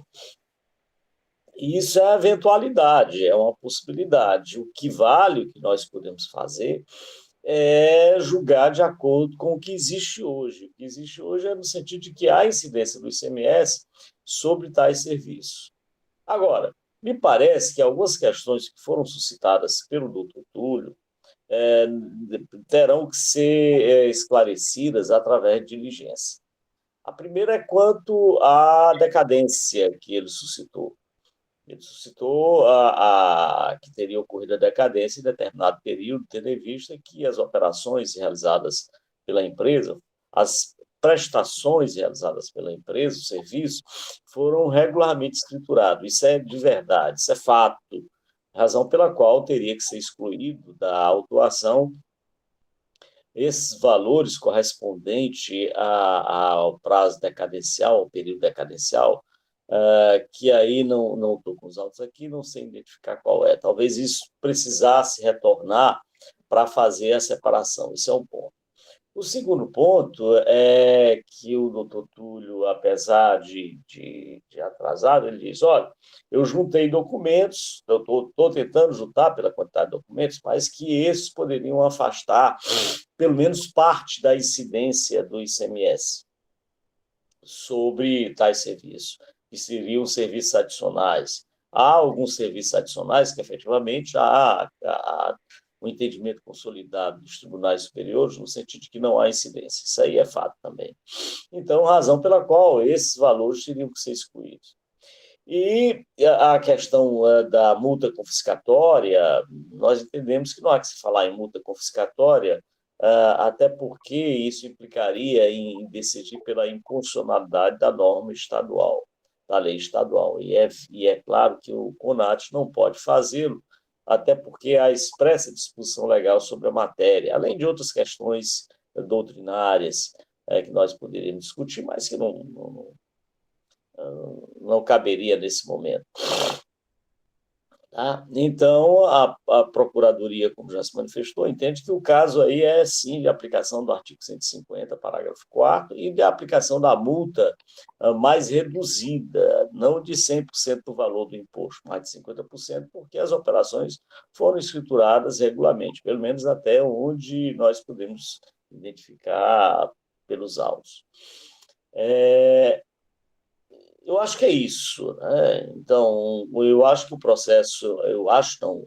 isso é a eventualidade, é uma possibilidade. O que vale, o que nós podemos fazer, é julgar de acordo com o que existe hoje. O que existe hoje é no sentido de que há incidência do ICMS sobre tais serviços. Agora, me parece que algumas questões que foram suscitadas pelo doutor Túlio terão que ser esclarecidas através de diligência. A primeira é quanto à decadência que ele suscitou. Ele suscitou que teria ocorrido a decadência em determinado período, tendo em vista que as operações realizadas pela empresa, as prestações realizadas pela empresa, o serviço, foram regularmente escriturados. Isso é de verdade, isso é fato, razão pela qual teria que ser excluído da autuação esses valores correspondentes ao prazo decadencial, ao período decadencial, que aí não estou com os autos aqui, não sei identificar qual é. Talvez isso precisasse retornar para fazer a separação. Isso é um ponto. O segundo ponto é que o doutor Túlio, apesar de atrasado, ele diz, olha, eu juntei documentos, eu estou tentando juntar pela quantidade de documentos, mas que esses poderiam afastar pelo menos parte da incidência do ICMS sobre tais serviços, que seriam serviços adicionais. Há alguns serviços adicionais que, efetivamente, há um entendimento consolidado dos tribunais superiores, no sentido de que não há incidência. Isso aí é fato também. Então, razão pela qual esses valores teriam que ser excluídos. E a questão da multa confiscatória, nós entendemos que não há que se falar em multa confiscatória, até porque isso implicaria em decidir pela inconstitucionalidade da norma estadual, da lei estadual. E é claro que o CONAT não pode fazê-lo, até porque há expressa disposição legal sobre a matéria, além de outras questões doutrinárias que nós poderíamos discutir, mas que não caberia nesse momento. Tá? Então, a Procuradoria, como já se manifestou, entende que o caso aí é, sim, de aplicação do artigo 150, parágrafo 4º, e de aplicação da multa mais reduzida, não de 100% do valor do imposto, mas de 50%, porque as operações foram escrituradas regularmente, pelo menos até onde nós podemos identificar pelos autos. Eu acho que é isso, né? Então, eu acho que o processo,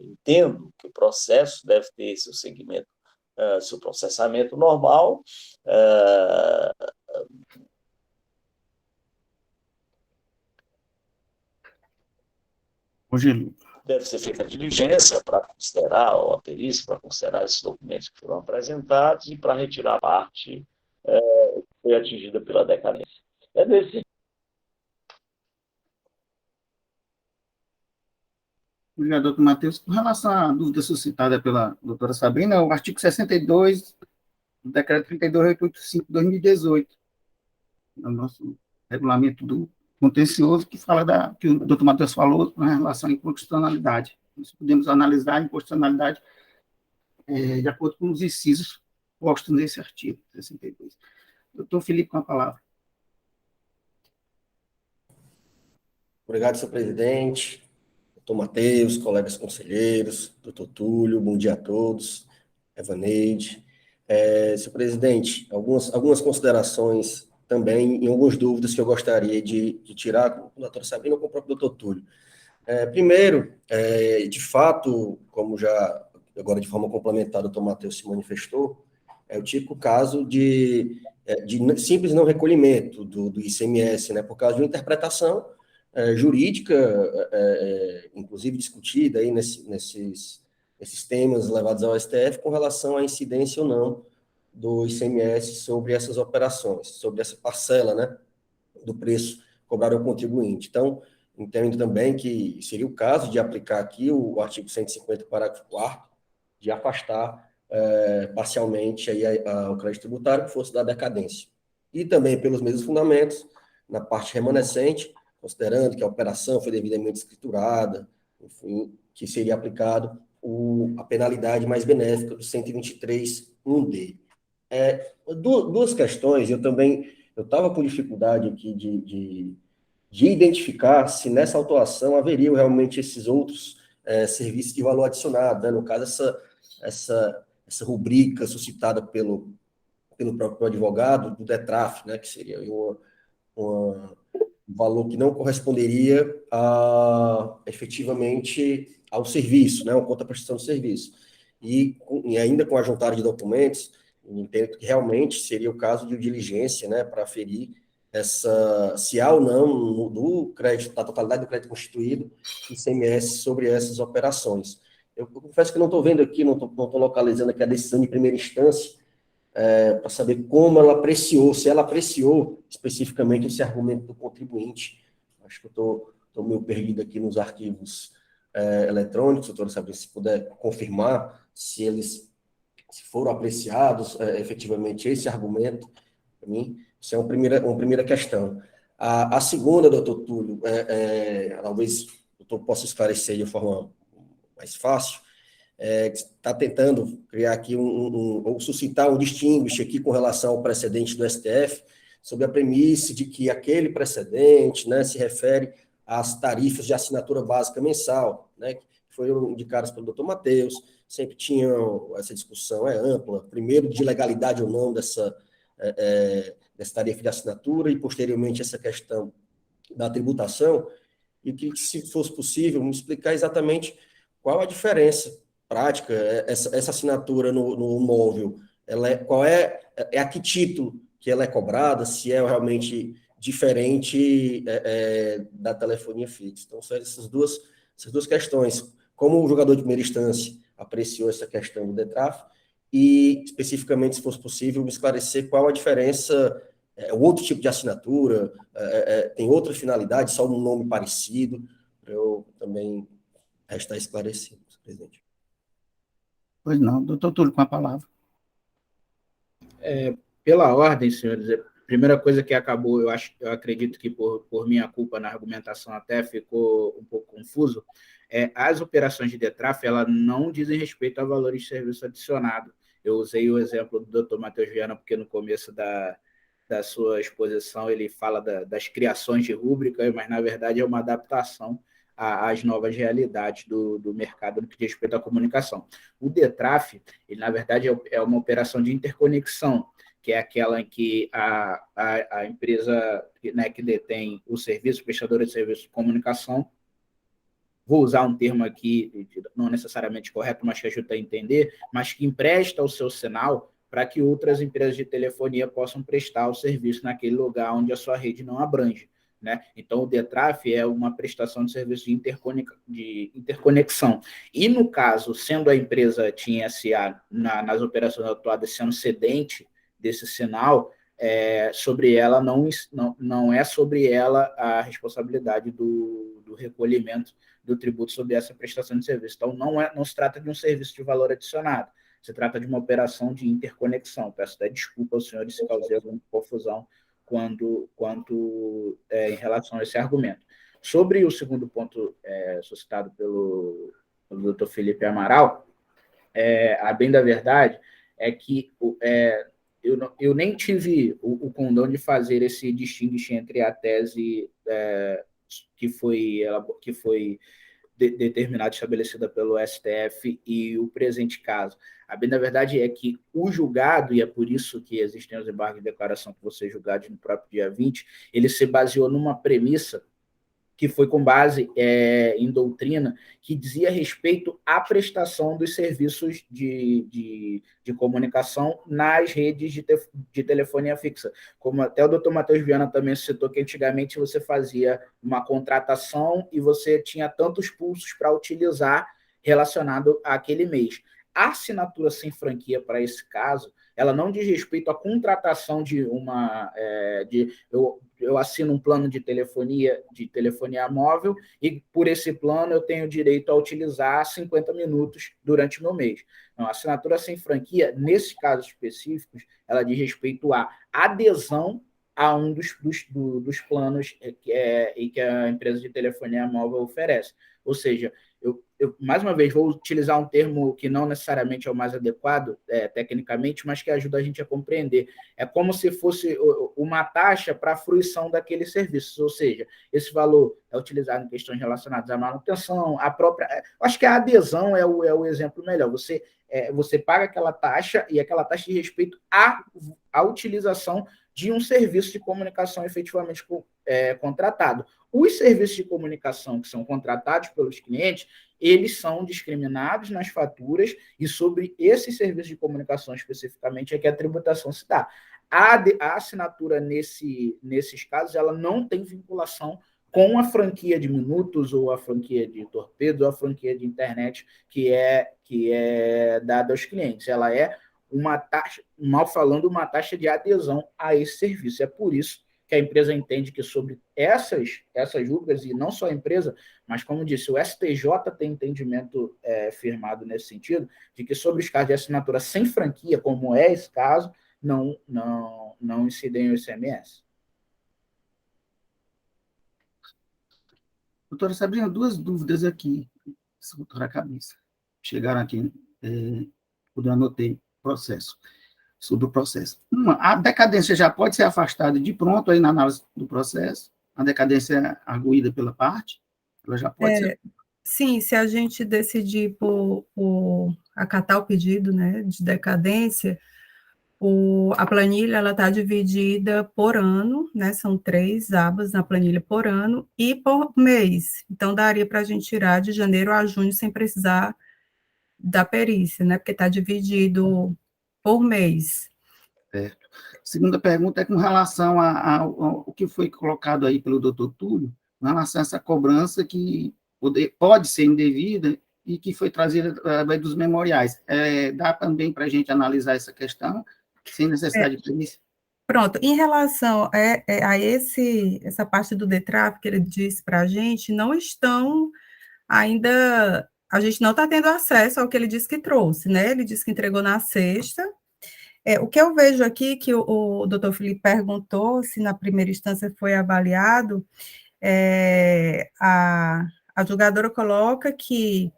entendo que o processo deve ter seu segmento, seu processamento normal, deve ser feita a diligência para considerar, ou a perícia para considerar esses documentos que foram apresentados e para retirar a parte que foi atingida pela decadência. É nesse Obrigado, doutor Matheus. Com relação à dúvida suscitada pela doutora Sabrina, o artigo 62 do decreto 32.885 de 2018, no nosso regulamento do contencioso, que fala que o doutor Matheus falou com relação à inconstitucionalidade. Nós podemos analisar a inconstitucionalidade de acordo com os incisos postos nesse artigo 62. Doutor Felipe, com a palavra. Obrigado, senhor presidente. Doutor Matheus, colegas conselheiros, doutor Túlio, bom dia a todos, Evaneide. Senhor presidente, algumas considerações também e algumas dúvidas que eu gostaria de tirar com a doutora Sabrina ou com o próprio doutor Túlio. Primeiro, de fato, como já agora de forma complementar o doutor Matheus se manifestou, é o típico caso de simples não recolhimento do ICMS, né, por causa de uma interpretação jurídica, inclusive discutida aí nesses temas levados ao STF com relação à incidência ou não do ICMS sobre essas operações, sobre essa parcela, né, do preço cobrado ao contribuinte. Então, entendo também que seria o caso de aplicar aqui o artigo 150, parágrafo 4º, de afastar parcialmente aí o crédito tributário que fosse da decadência. E também, pelos mesmos fundamentos, na parte remanescente, considerando que a operação foi devidamente escriturada, enfim, que seria aplicado a penalidade mais benéfica do 123(1)D. Duas questões, eu estava com dificuldade aqui de identificar se nessa autuação haveriam realmente esses outros serviços de valor adicionado, né? No caso, essa rubrica suscitada pelo próprio advogado do DETRAF, né? Que seria um valor que não corresponderia efetivamente ao serviço, né? Uma contraprestação do serviço. E ainda com a juntada de documentos, entendo que realmente seria o caso de diligência, né? Para aferir se há ou não do crédito, da totalidade do crédito constituído, ICMS sobre essas operações. Eu confesso que não estou vendo aqui, não estou localizando aqui a decisão de primeira instância, para saber como ela apreciou, se ela apreciou especificamente esse argumento do contribuinte. Acho que eu estou meio perdido aqui nos arquivos eletrônicos, doutora Sabrina, se puder confirmar se foram apreciados efetivamente esse argumento, para mim. Isso é uma primeira questão. A segunda, doutor Túlio, talvez o doutor possa esclarecer de forma mais fácil, está tentando criar aqui ou suscitar um distinguish aqui com relação ao precedente do STF, sobre a premissa de que aquele precedente, né, se refere às tarifas de assinatura básica mensal, né, que foram indicadas pelo doutor Matheus, sempre tinham, essa discussão ampla, primeiro de legalidade ou não dessa tarifa de assinatura, e posteriormente essa questão da tributação, e que, se fosse possível, me explicar exatamente qual a diferença prática, essa assinatura no móvel, qual é a que título que ela é cobrada, se é realmente diferente da telefonia fixa. Então, são essas duas questões. Como o julgador de primeira instância apreciou essa questão do DETRAF, e, especificamente, se fosse possível, me esclarecer qual a diferença, o outro tipo de assinatura, tem outra finalidade, só um nome parecido, para eu também restar esclarecido, presidente. Pois não, doutor Túlio, com a palavra. Pela ordem, senhores, a primeira coisa que acabou, eu acredito que por minha culpa na argumentação até ficou um pouco confuso, as operações de DETRAF, ela não dizem respeito a valores de serviço adicionado. Eu usei o exemplo do Dr. Matheus Viana, porque no começo da sua exposição ele fala das criações de rúbrica, mas, na verdade, é uma adaptação às novas realidades do mercado no que diz respeito à comunicação. O DETRAF, ele, na verdade, é uma operação de interconexão, que é aquela em que a empresa, né, que detém o serviço, prestadora de serviço de comunicação, vou usar um termo aqui, não necessariamente correto, mas que ajuda a entender, mas que empresta o seu sinal para que outras empresas de telefonia possam prestar o serviço naquele lugar onde a sua rede não abrange, né? Então, o DETRAF é uma prestação de serviço de interconexão. E, no caso, sendo a empresa TIM SA, nas operações atuadas, sendo cedente desse sinal, sobre ela não é sobre ela a responsabilidade do recolhimento do tributo sobre essa prestação de serviço. Então, não se trata de um serviço de valor adicionado, se trata de uma operação de interconexão. Peço até desculpa aos senhores se causei alguma confusão em relação a esse argumento. Sobre o segundo ponto suscitado pelo Dr. Felipe Amaral, a bem da verdade é que eu nem tive o condão de fazer esse distinguish entre a tese que foi determinada, estabelecida pelo STF, e o presente caso. A bem da verdade é que o julgado, e é por isso que existem os embargos de declaração que vão ser julgados no próprio dia 20, ele se baseou numa premissa que foi com base em doutrina, que dizia respeito à prestação dos serviços de comunicação nas redes de telefonia fixa. Como até o doutor Matheus Viana também citou, que antigamente você fazia uma contratação e você tinha tantos pulsos para utilizar relacionado àquele mês. A assinatura sem franquia, para esse caso, ela não diz respeito à contratação de uma... eu assino um plano de telefonia móvel e, por esse plano, eu tenho direito a utilizar 50 minutos durante o meu mês. Não, a assinatura sem franquia, nesses casos específicos, ela diz respeito à adesão a um dos planos que a empresa de telefonia móvel oferece. Ou seja, eu, mais uma vez, vou utilizar um termo que não necessariamente é o mais adequado, tecnicamente, mas que ajuda a gente a compreender. É como se fosse uma taxa para a fruição daqueles serviços, ou seja, esse valor é utilizado em questões relacionadas à manutenção, à própria... Acho que a adesão é o exemplo melhor. Você paga aquela taxa, e aquela taxa de respeito à utilização de um serviço de comunicação efetivamente contratado. Os serviços de comunicação que são contratados pelos clientes, eles são discriminados nas faturas, e sobre esses serviços de comunicação especificamente é que a tributação se dá. A assinatura nesses casos, ela não tem vinculação com a franquia de minutos, ou a franquia de torpedo, ou a franquia de internet que é dada aos clientes. Ela é uma taxa, mal falando, uma taxa de adesão a esse serviço. É por isso que a empresa entende que sobre essas rubricas, e não só a empresa, mas, como disse, o STJ tem entendimento firmado nesse sentido, de que sobre os casos de assinatura sem franquia, como é esse caso, não incidem o ICMS. Doutora Sabrina, duas dúvidas aqui, doutora cabeça. Chegaram aqui, quando eu anotei sobre o processo. Uma, a decadência já pode ser afastada de pronto aí na análise do processo? A decadência arguída pela parte? Ela já pode ser? Sim, se a gente decidir por acatar o pedido, né, de decadência, a planilha ela está dividida por ano, né? São 3 abas na planilha por ano e por mês. Então, daria para a gente tirar de janeiro a junho sem precisar da perícia, né? Porque está dividido por mês. Segunda pergunta é com relação ao que foi colocado aí pelo doutor Túlio, com relação a essa cobrança que pode ser indevida e que foi trazida através dos memoriais. Dá também para a gente analisar essa questão, sem necessidade de perícia? Pronto, em relação a essa parte do DETRAF que ele disse para a gente, não estão ainda, a gente não está tendo acesso ao que ele disse que trouxe, né? Ele disse que entregou na sexta. O que eu vejo aqui, que o doutor Felipe perguntou se na primeira instância foi avaliado, a julgadora coloca que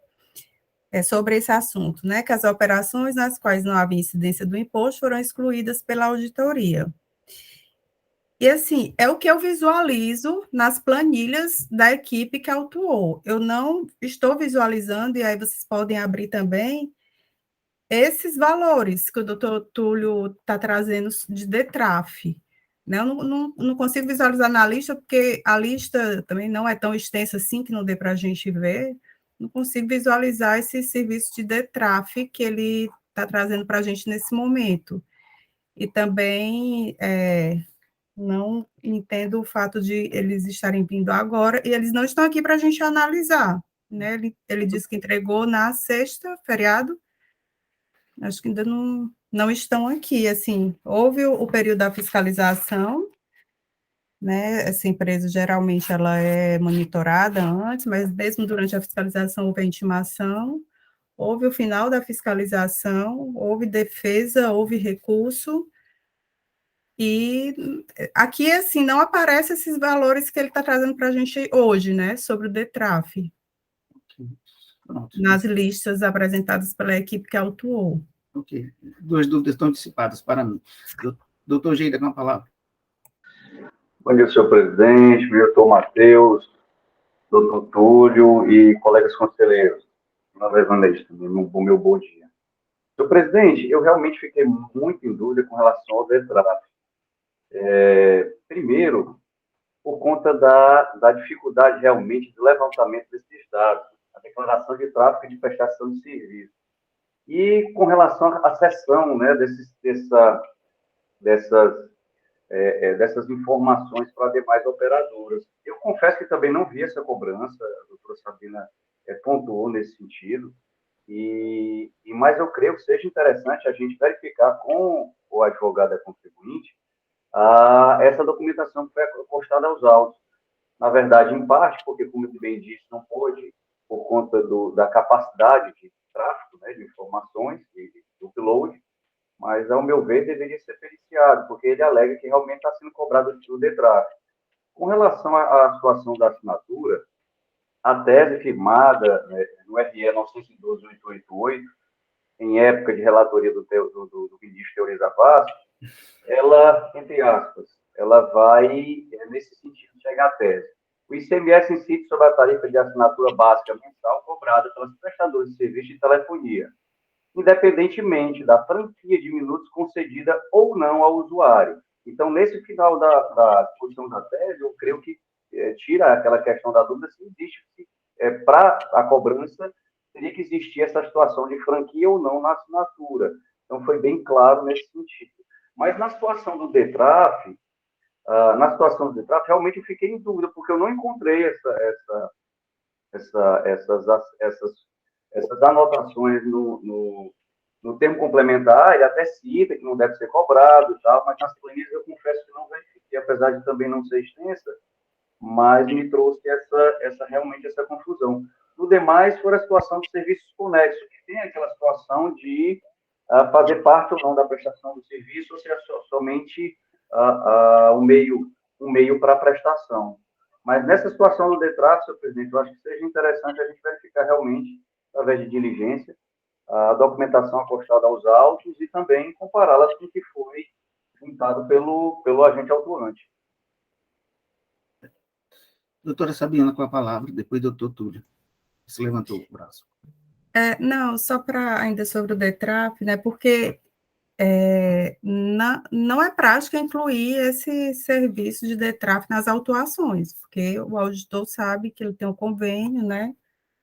sobre esse assunto, né, que as operações nas quais não havia incidência do imposto foram excluídas pela auditoria. E, assim, é o que eu visualizo nas planilhas da equipe que autuou. Eu não estou visualizando, e aí vocês podem abrir também, esses valores que o doutor Túlio está trazendo de DETRAF. Né? Eu não consigo visualizar na lista, porque a lista também não é tão extensa assim, que não dê para a gente ver. Não consigo visualizar esse serviço de DETRAF que ele está trazendo para a gente nesse momento. E também não entendo o fato de eles estarem vindo agora, e eles não estão aqui para a gente analisar. Né? Ele disse que entregou na sexta, feriado. Acho que ainda não estão aqui. Assim, houve o período da fiscalização, né? Essa empresa, geralmente, ela é monitorada antes, mas mesmo durante a fiscalização houve a intimação, houve o final da fiscalização, houve defesa, houve recurso, e aqui, assim, não aparecem esses valores que ele está trazendo para a gente hoje, né, sobre o DETRAF, nas listas apresentadas pela equipe que autuou. Ok. 2 dúvidas estão dissipadas para mim. Doutor Geida, com a palavra. Bom dia, senhor presidente, doutor Matheus, doutor Túlio e colegas conselheiros. Uma vez também, meu bom dia. Senhor presidente, eu realmente fiquei muito em dúvida com relação ao DETRAF. Primeiro, por conta da dificuldade realmente de levantamento desses dados, a declaração de tráfego e de prestação de serviço. E com relação à cessão, né, dessas informações para demais operadoras. Eu confesso que também não vi essa cobrança, a doutora Sabrina pontuou nesse sentido, mas eu creio que seja interessante a gente verificar com o advogado contribuinte essa documentação que foi postada aos autos. Na verdade, em parte, porque, como eu bem disse, não pôde, por conta da capacidade de tráfego, né, de informações, de upload, mas, ao meu ver, deveria ser periciado, porque ele alega que realmente está sendo cobrado o DETRAF. Com relação à situação da assinatura, a tese firmada, né, no RE 912.888, em época de relatoria do ministro Teoriza Vaz, ela, entre aspas, ela vai nesse sentido, chega à tese. O ICMS incide sobre a tarifa de assinatura básica mensal cobrada pelos prestadores de serviço de telefonia, independentemente da franquia de minutos concedida ou não ao usuário. Então, nesse final da discussão da tese, eu creio que tira aquela questão da dúvida se existe, para a cobrança, teria que existir essa situação de franquia ou não na assinatura. Então, foi bem claro nesse sentido. Mas na situação do DETRAF, realmente eu fiquei em dúvida, porque eu não encontrei essas anotações no termo complementar. Ele até cita que não deve ser cobrado e tal, mas nas planilhas eu confesso que não verifiquei, apesar de também não ser extensa, mas me trouxe realmente essa confusão. No demais, foi a situação dos serviços conexos, que tem aquela situação de fazer parte ou não da prestação do serviço, ou seja, somente um meio para a prestação. Mas nessa situação do DETRAF, senhor presidente, eu acho que seja interessante a gente verificar realmente, através de diligência, a documentação acostada aos autos e também compará-las com o que foi juntado pelo agente autuante. Doutora Sabrina, com a palavra, depois doutor Túlio. Se levantou o braço. Não, só para ainda sobre o DETRAF, né, porque não é prática incluir esse serviço de DETRAF nas autuações, porque o auditor sabe que ele tem um convênio, né,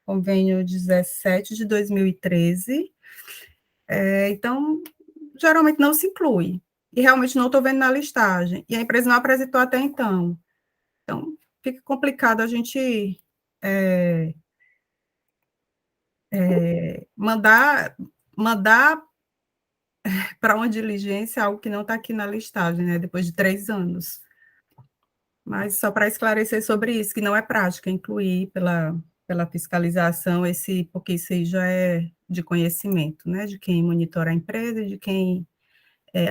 convênio 17 de 2013, então, geralmente não se inclui, e realmente não estou vendo na listagem, e a empresa não apresentou até então. Então, fica complicado a gente mandar para uma diligência algo que não está aqui na listagem, né, depois de 3 anos. Mas só para esclarecer sobre isso, que não é prática incluir pela fiscalização porque isso aí já é de conhecimento, né, de quem monitora a empresa e de quem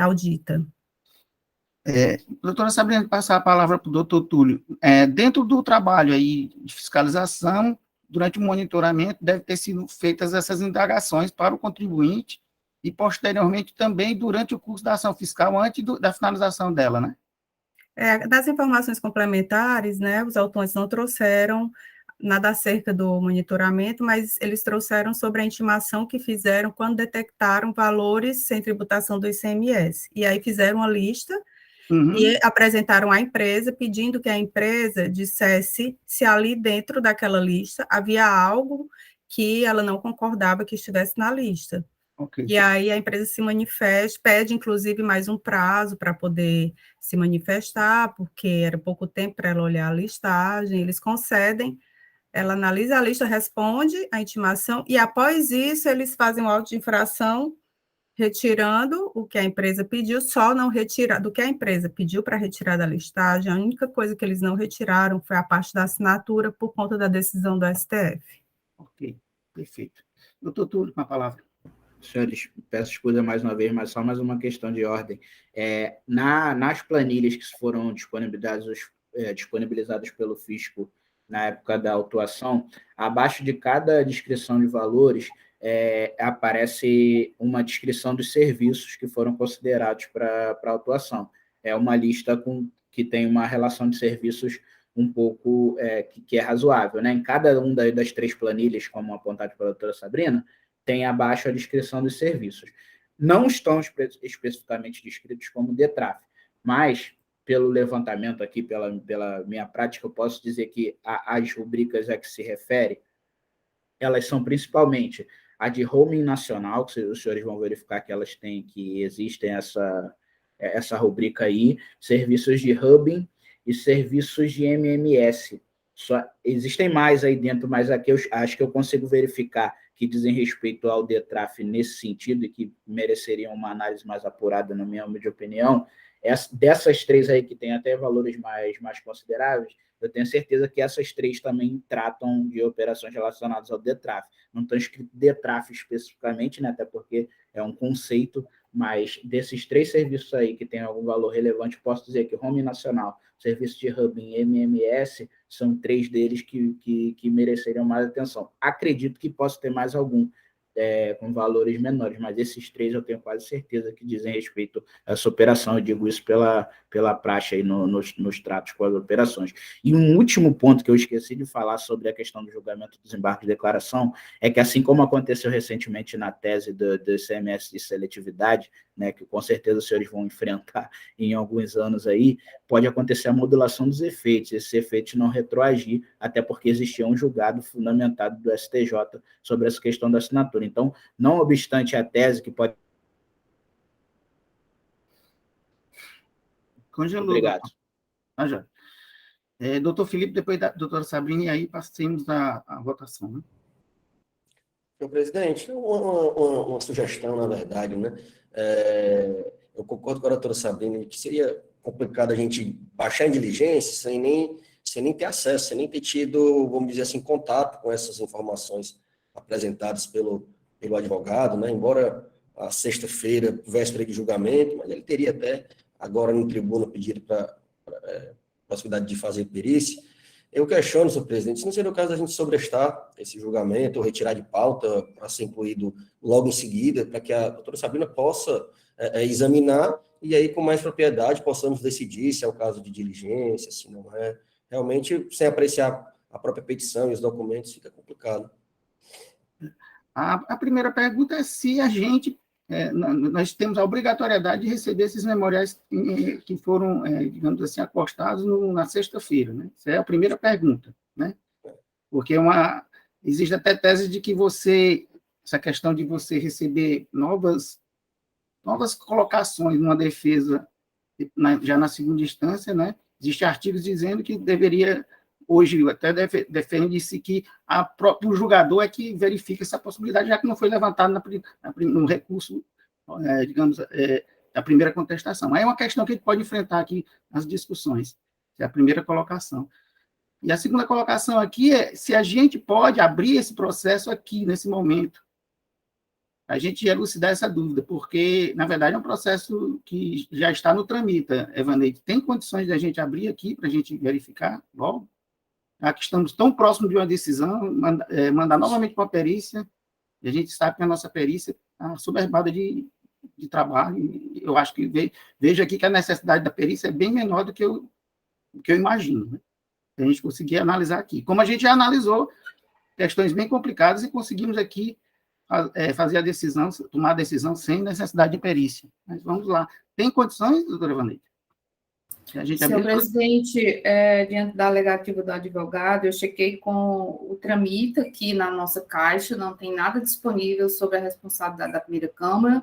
audita. Doutora Sabrina, passar a palavra para o doutor Túlio. Dentro do trabalho aí de fiscalização, durante o monitoramento, deve ter sido feitas essas indagações para o contribuinte e, posteriormente, também durante o curso da ação fiscal, antes da finalização dela, né? Das informações complementares, né, os autuantes não trouxeram nada acerca do monitoramento, mas eles trouxeram sobre a intimação que fizeram quando detectaram valores sem tributação do ICMS. E aí fizeram uma lista e apresentaram à empresa, pedindo que a empresa dissesse se ali dentro daquela lista havia algo que ela não concordava que estivesse na lista. Okay. E aí a empresa se manifesta, pede inclusive mais um prazo para poder se manifestar, porque era pouco tempo para ela olhar a listagem, eles concedem, ela analisa a lista, responde a intimação, e após isso eles fazem um auto de infração, retirando o que a empresa pediu, só não retirar do que a empresa pediu para retirar da listagem. A única coisa que eles não retiraram foi a parte da assinatura por conta da decisão do STF. Ok, perfeito. Doutor Túlio, com a palavra. Senhores, peço desculpa mais uma vez, mas só mais uma questão de ordem. Nas planilhas que foram disponibilizadas pelo fisco na época da autuação, abaixo de cada descrição de valores, aparece uma descrição dos serviços que foram considerados para a autuação. É uma lista que tem uma relação de serviços um pouco que é razoável, né? Em cada uma das 3 planilhas, como apontado pela doutora Sabrina, tem abaixo a descrição dos serviços. Não estão especificamente descritos como DETRAF, mas, pelo levantamento aqui, pela minha prática, eu posso dizer que as rubricas a que se refere, elas são principalmente a de roaming nacional, que os senhores vão verificar que elas têm, que existem essa rubrica aí, serviços de hubbing e serviços de MMS. Existem mais aí dentro, mas aqui eu acho que eu consigo verificar que dizem respeito ao DETRAF nesse sentido e que mereceriam uma análise mais apurada, na minha humilde opinião. Dessas 3 aí que tem até valores mais consideráveis, eu tenho certeza que essas 3 também tratam de operações relacionadas ao DETRAF. Não está escrito DETRAF especificamente, né, até porque é um conceito, mas desses 3 serviços aí que tem algum valor relevante, posso dizer que o Home Nacional, serviço de Hubbing e MMS, são 3 deles que mereceriam mais atenção. Acredito que possa ter mais algum com valores menores, mas esses 3 eu tenho quase certeza que dizem respeito a essa operação. Eu digo isso pela praxe aí nos tratos com as operações. E um último ponto que eu esqueci de falar sobre a questão do julgamento dos embargos de declaração é que, assim como aconteceu recentemente na tese do ICMS de seletividade, né, que com certeza os senhores vão enfrentar em alguns anos aí, pode acontecer a modulação dos efeitos, esses efeitos não retroagir, até porque existia um julgado fundamentado do STJ sobre essa questão da assinatura. Então, não obstante a tese que pode... Congelou. Obrigado. Já. Doutor Felipe, depois da doutora Sabrina, e aí passemos a votação, né? Senhor presidente, uma sugestão, na verdade, né? Eu concordo com a doutora Sabrina que seria complicado a gente baixar em diligência sem nem ter acesso, sem nem ter tido, vamos dizer assim, contato com essas informações apresentadas pelo advogado, né? Embora a sexta-feira, véspera de julgamento, mas ele teria até agora no tribunal pedido para possibilidade de fazer perícia. Eu questiono, senhor presidente, se não seria o caso da gente sobrestar esse julgamento ou retirar de pauta para ser incluído logo em seguida, para que a doutora Sabrina possa examinar e aí, com mais propriedade, possamos decidir se é o caso de diligência, se não é. Realmente, sem apreciar a própria petição e os documentos, fica complicado. A primeira pergunta é se a gente, nós temos a obrigatoriedade de receber esses memoriais que foram, digamos assim, apostados na sexta-feira, né? Essa é a primeira pergunta, né? Porque existe até tese de que essa questão de você receber novas colocações numa defesa já na segunda instância, né? Existem artigos dizendo que deveria, hoje até defende-se que o julgador é que verifica essa possibilidade, já que não foi levantado no recurso, digamos, da primeira contestação. Aí é uma questão que a gente pode enfrentar aqui nas discussões, é a primeira colocação. E a segunda colocação aqui é se a gente pode abrir esse processo aqui, nesse momento, a gente elucidar essa dúvida, porque, na verdade, é um processo que já está no tramita, Evaneide. Tem condições de a gente abrir aqui para a gente verificar logo? Já que estamos tão próximos de uma decisão, mandar novamente para a perícia, e a gente sabe que a nossa perícia está soberbada de trabalho, e eu acho que vejo aqui que a necessidade da perícia é bem menor do que eu imagino, né? A gente conseguir analisar aqui. Como a gente já analisou questões bem complicadas e conseguimos aqui fazer a decisão, tomar a decisão sem necessidade de perícia. Mas vamos lá. Tem condições, doutora Evaneide? Senhor presidente, diante da alegativa do advogado, eu chequei com o tramita aqui na nossa caixa, não tem nada disponível sobre a responsabilidade da primeira Câmara.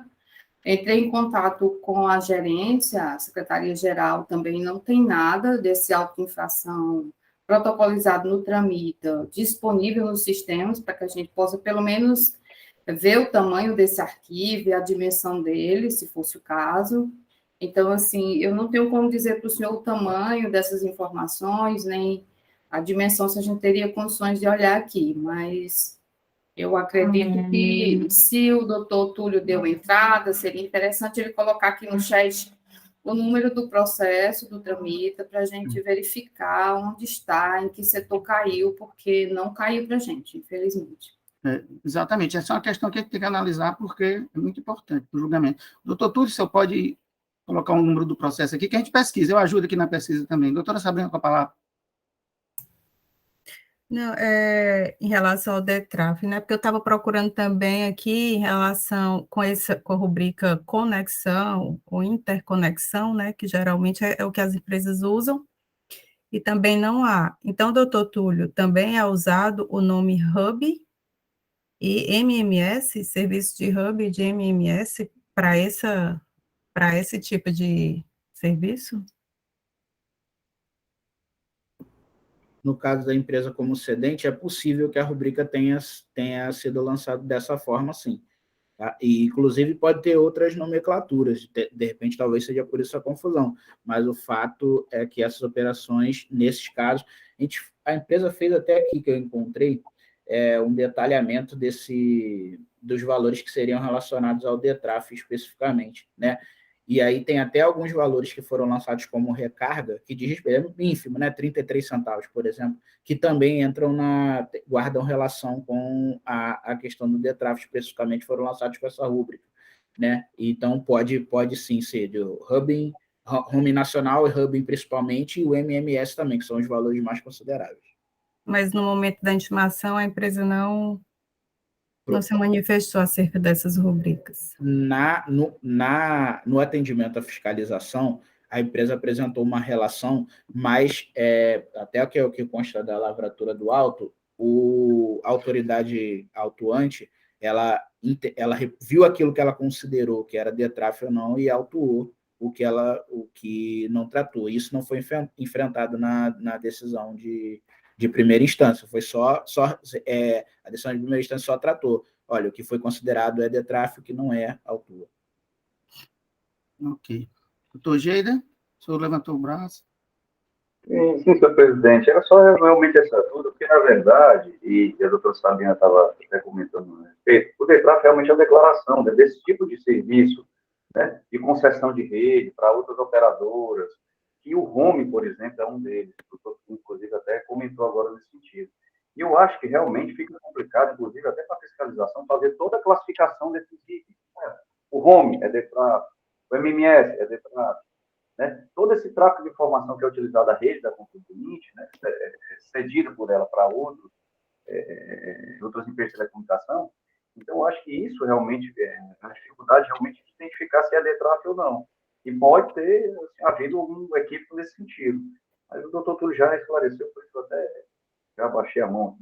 Entrei em contato com a gerência, a Secretaria-Geral também não tem nada desse auto-infração protocolizado no tramita, disponível nos sistemas, para que a gente possa, pelo menos, ver o tamanho desse arquivo e a dimensão dele, se fosse o caso. Então, assim, eu não tenho como dizer para o senhor o tamanho dessas informações, nem a dimensão, se a gente teria condições de olhar aqui, mas eu acredito que, se o doutor Túlio deu entrada, seria interessante ele colocar aqui no chat o número do processo, do tramita, para a gente verificar onde está, em que setor caiu, porque não caiu para a gente, infelizmente. Exatamente, essa é uma questão que a gente tem que analisar, porque é muito importante para o julgamento. Doutor Túlio, o senhor pode colocar o número do processo aqui, que a gente pesquisa, eu ajudo aqui na pesquisa também. Doutora Sabrina, com a palavra. Não, em relação ao DETRAF, né? Porque eu estava procurando também aqui em relação com a rubrica conexão ou interconexão, né? Que geralmente é o que as empresas usam, e também não há. Então, doutor Túlio, também é usado o nome Hub e MMS, serviço de Hub e de MMS, para esse tipo de serviço? No caso da empresa como cedente, é possível que a rubrica tenha sido lançada dessa forma, sim. Tá? E, inclusive, pode ter outras nomenclaturas, de repente, talvez seja por isso a confusão, mas o fato é que essas operações, nesses casos, a empresa fez até aqui, que eu encontrei, um detalhamento dos valores que seriam relacionados ao DETRAF especificamente, né? E aí tem até alguns valores que foram lançados como recarga, que diz respeito, é ínfimo, né? 33 centavos, por exemplo, que também guardam relação com a questão do DETRAF, especificamente foram lançados com essa rúbrica, né? Então, pode sim ser do Home Nacional e Hub principalmente, e o MMS também, que são os valores mais consideráveis. Mas no momento da intimação, a empresa não se manifestou acerca dessas rubricas. No atendimento à fiscalização, a empresa apresentou uma relação, mas até o que consta da lavratura do auto, a autoridade autuante, ela viu aquilo que ela considerou que era DETRAF ou não e autuou o que não tratou. Isso não foi enfrentado na decisão de primeira instância, foi a decisão de primeira instância só tratou. Olha, o que foi considerado é DETRAF, o que não é autua. Ok. Doutor Geida, o senhor levantou o braço. Sim, senhor presidente. Era só realmente essa dúvida, porque, na verdade, e a doutora Sabina estava até comentando a respeito, o DETRAF realmente é uma declaração desse tipo de serviço, né, de concessão de rede para outras operadoras, e o Home, por exemplo, é um deles, o doutor, inclusive, até comentou agora nesse sentido. E eu acho que realmente fica complicado, inclusive, até para a fiscalização, fazer toda a classificação desses itens. O Home é DETRAF, o MMS é DETRAF, né? Todo esse tráfego de informação que é utilizado da rede da contribuinte, né, cedida por ela para outras empresas de telecomunicação. Então, eu acho que isso realmente a dificuldade realmente de identificar se é DETRAF ou não. E pode ter havido algum equívoco nesse sentido. Mas o doutor Túlio já esclareceu, por isso até já baixei a mão.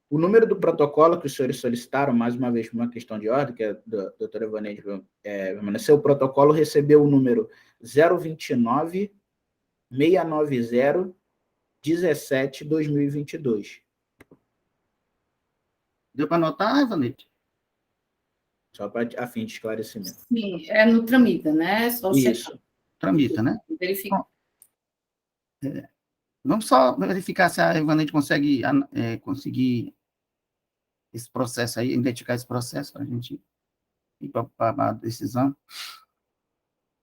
O número do protocolo que os senhores solicitaram, mais uma vez, por uma questão de ordem, que a doutora Ivaneide permaneceu, o protocolo recebeu o número 029-690-17-2022. Deu para anotar, Ivaneide? Só a fim de esclarecimento. Sim, no tramita, né? Só isso. checar. Tramita, né? Verificar. Vamos só verificar se a Ivaneide conseguir esse processo aí, identificar esse processo para a gente ir para a decisão.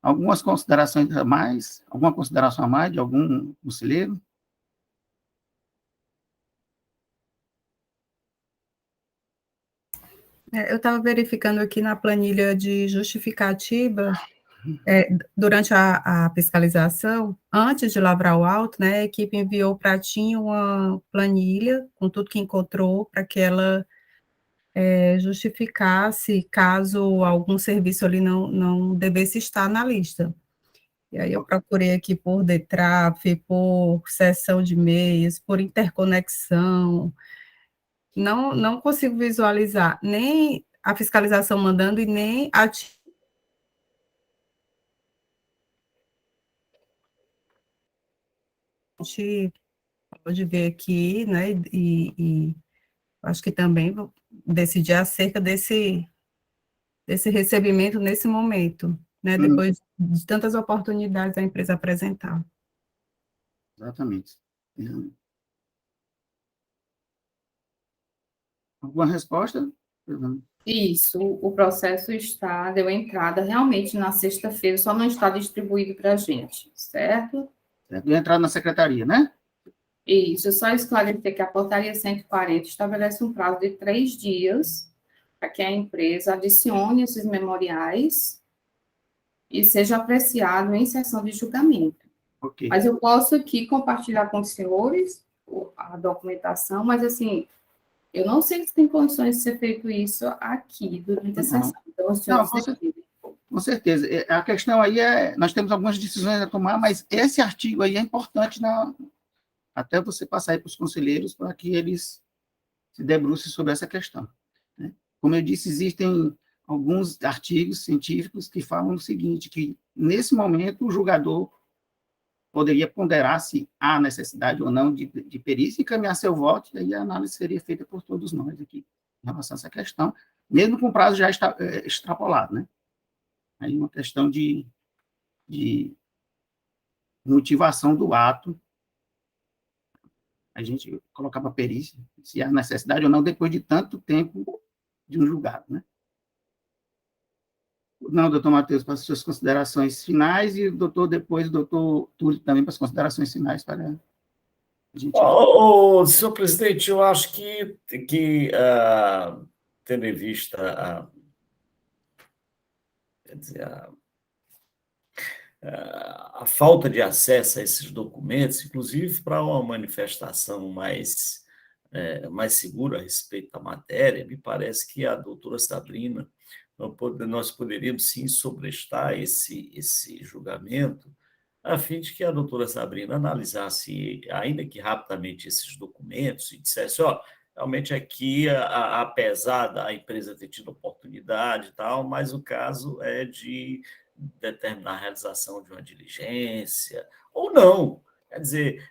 Alguma consideração a mais de algum conselheiro? Eu estava verificando aqui na planilha de justificativa, durante a fiscalização, antes de lavrar o auto, né, a equipe enviou para a TIM uma planilha com tudo que encontrou para que ela justificasse caso algum serviço ali não devesse estar na lista. E aí eu procurei aqui por DETRAF, por seção de meias, por interconexão. Não consigo visualizar nem a fiscalização mandando e nem a gente pode ver aqui, né, e acho que também vou decidir acerca desse recebimento nesse momento, né, depois de tantas oportunidades a empresa apresentar. Exatamente. Alguma resposta? Isso, o processo deu entrada realmente na sexta-feira, só não está distribuído para a gente, certo? Deu entrada na secretaria, né? Isso, só esclarecer que a portaria 140 estabelece um prazo de 3 dias para que a empresa adicione esses memoriais e seja apreciado em sessão de julgamento. Ok. Mas eu posso aqui compartilhar com os senhores a documentação, mas, assim, eu não sei se tem condições de ser feito isso aqui, durante a sessão. Então, os senhores decidem. Com certeza. A questão aí nós temos algumas decisões a tomar, mas esse artigo aí é importante até você passar aí para os conselheiros para que eles se debrucem sobre essa questão, né? Como eu disse, existem alguns artigos científicos que falam o seguinte, que nesse momento o julgador poderia ponderar se há necessidade ou não de perícia e encaminhar seu voto, e aí a análise seria feita por todos nós aqui em relação a essa questão, mesmo com o prazo já extrapolado, né? Aí uma questão de motivação do ato, a gente colocar para perícia, se há necessidade ou não, depois de tanto tempo de um julgado, né? Não, doutor Matheus, para as suas considerações finais, e depois o doutor Túlio também para as considerações finais, para a gente... Senhor presidente, eu acho que tendo em vista quer dizer, a falta de acesso a esses documentos, inclusive para uma manifestação mais segura a respeito da matéria, me parece que a doutora Sabrina, nós poderíamos sim sobrestar esse julgamento, a fim de que a doutora Sabrina analisasse, ainda que rapidamente, esses documentos e dissesse, realmente aqui, apesar da empresa ter tido oportunidade e tal, mas o caso é de determinar a realização de uma diligência, ou não. Quer dizer,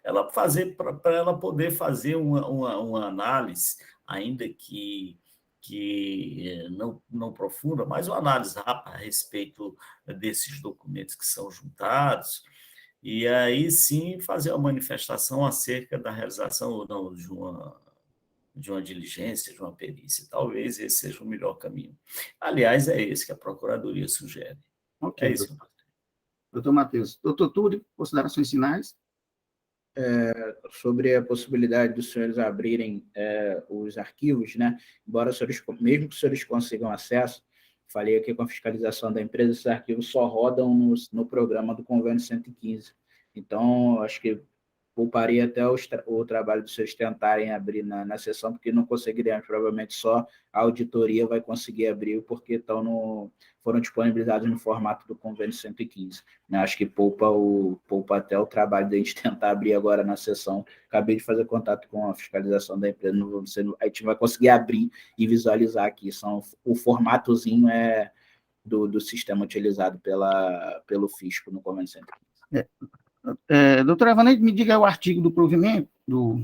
para ela poder fazer uma análise, ainda que não profunda, mas uma análise rápida a respeito desses documentos que são juntados, e aí sim fazer uma manifestação acerca da realização ou não de uma diligência, de uma perícia. Talvez esse seja o melhor caminho. Aliás, é esse que a Procuradoria sugere. Ok, É isso. Doutor Matheus. Doutor Túlio, considerações finais? Sobre a possibilidade dos senhores abrirem os arquivos, né? Embora mesmo que os senhores consigam acesso, falei aqui com a fiscalização da empresa, esses arquivos só rodam no programa do Convênio 115. Então, acho que pouparia até o trabalho de vocês tentarem abrir na sessão, porque não conseguiriam, provavelmente só a auditoria vai conseguir abrir, porque foram disponibilizados no formato do Convênio 115. Acho que poupa até o trabalho de a gente tentar abrir agora na sessão. Acabei de fazer contato com a fiscalização da empresa, a gente vai conseguir abrir e visualizar aqui. O formatozinho do sistema utilizado pelo fisco no Convênio 115. Doutora Evaneide, me diga o artigo do provimento,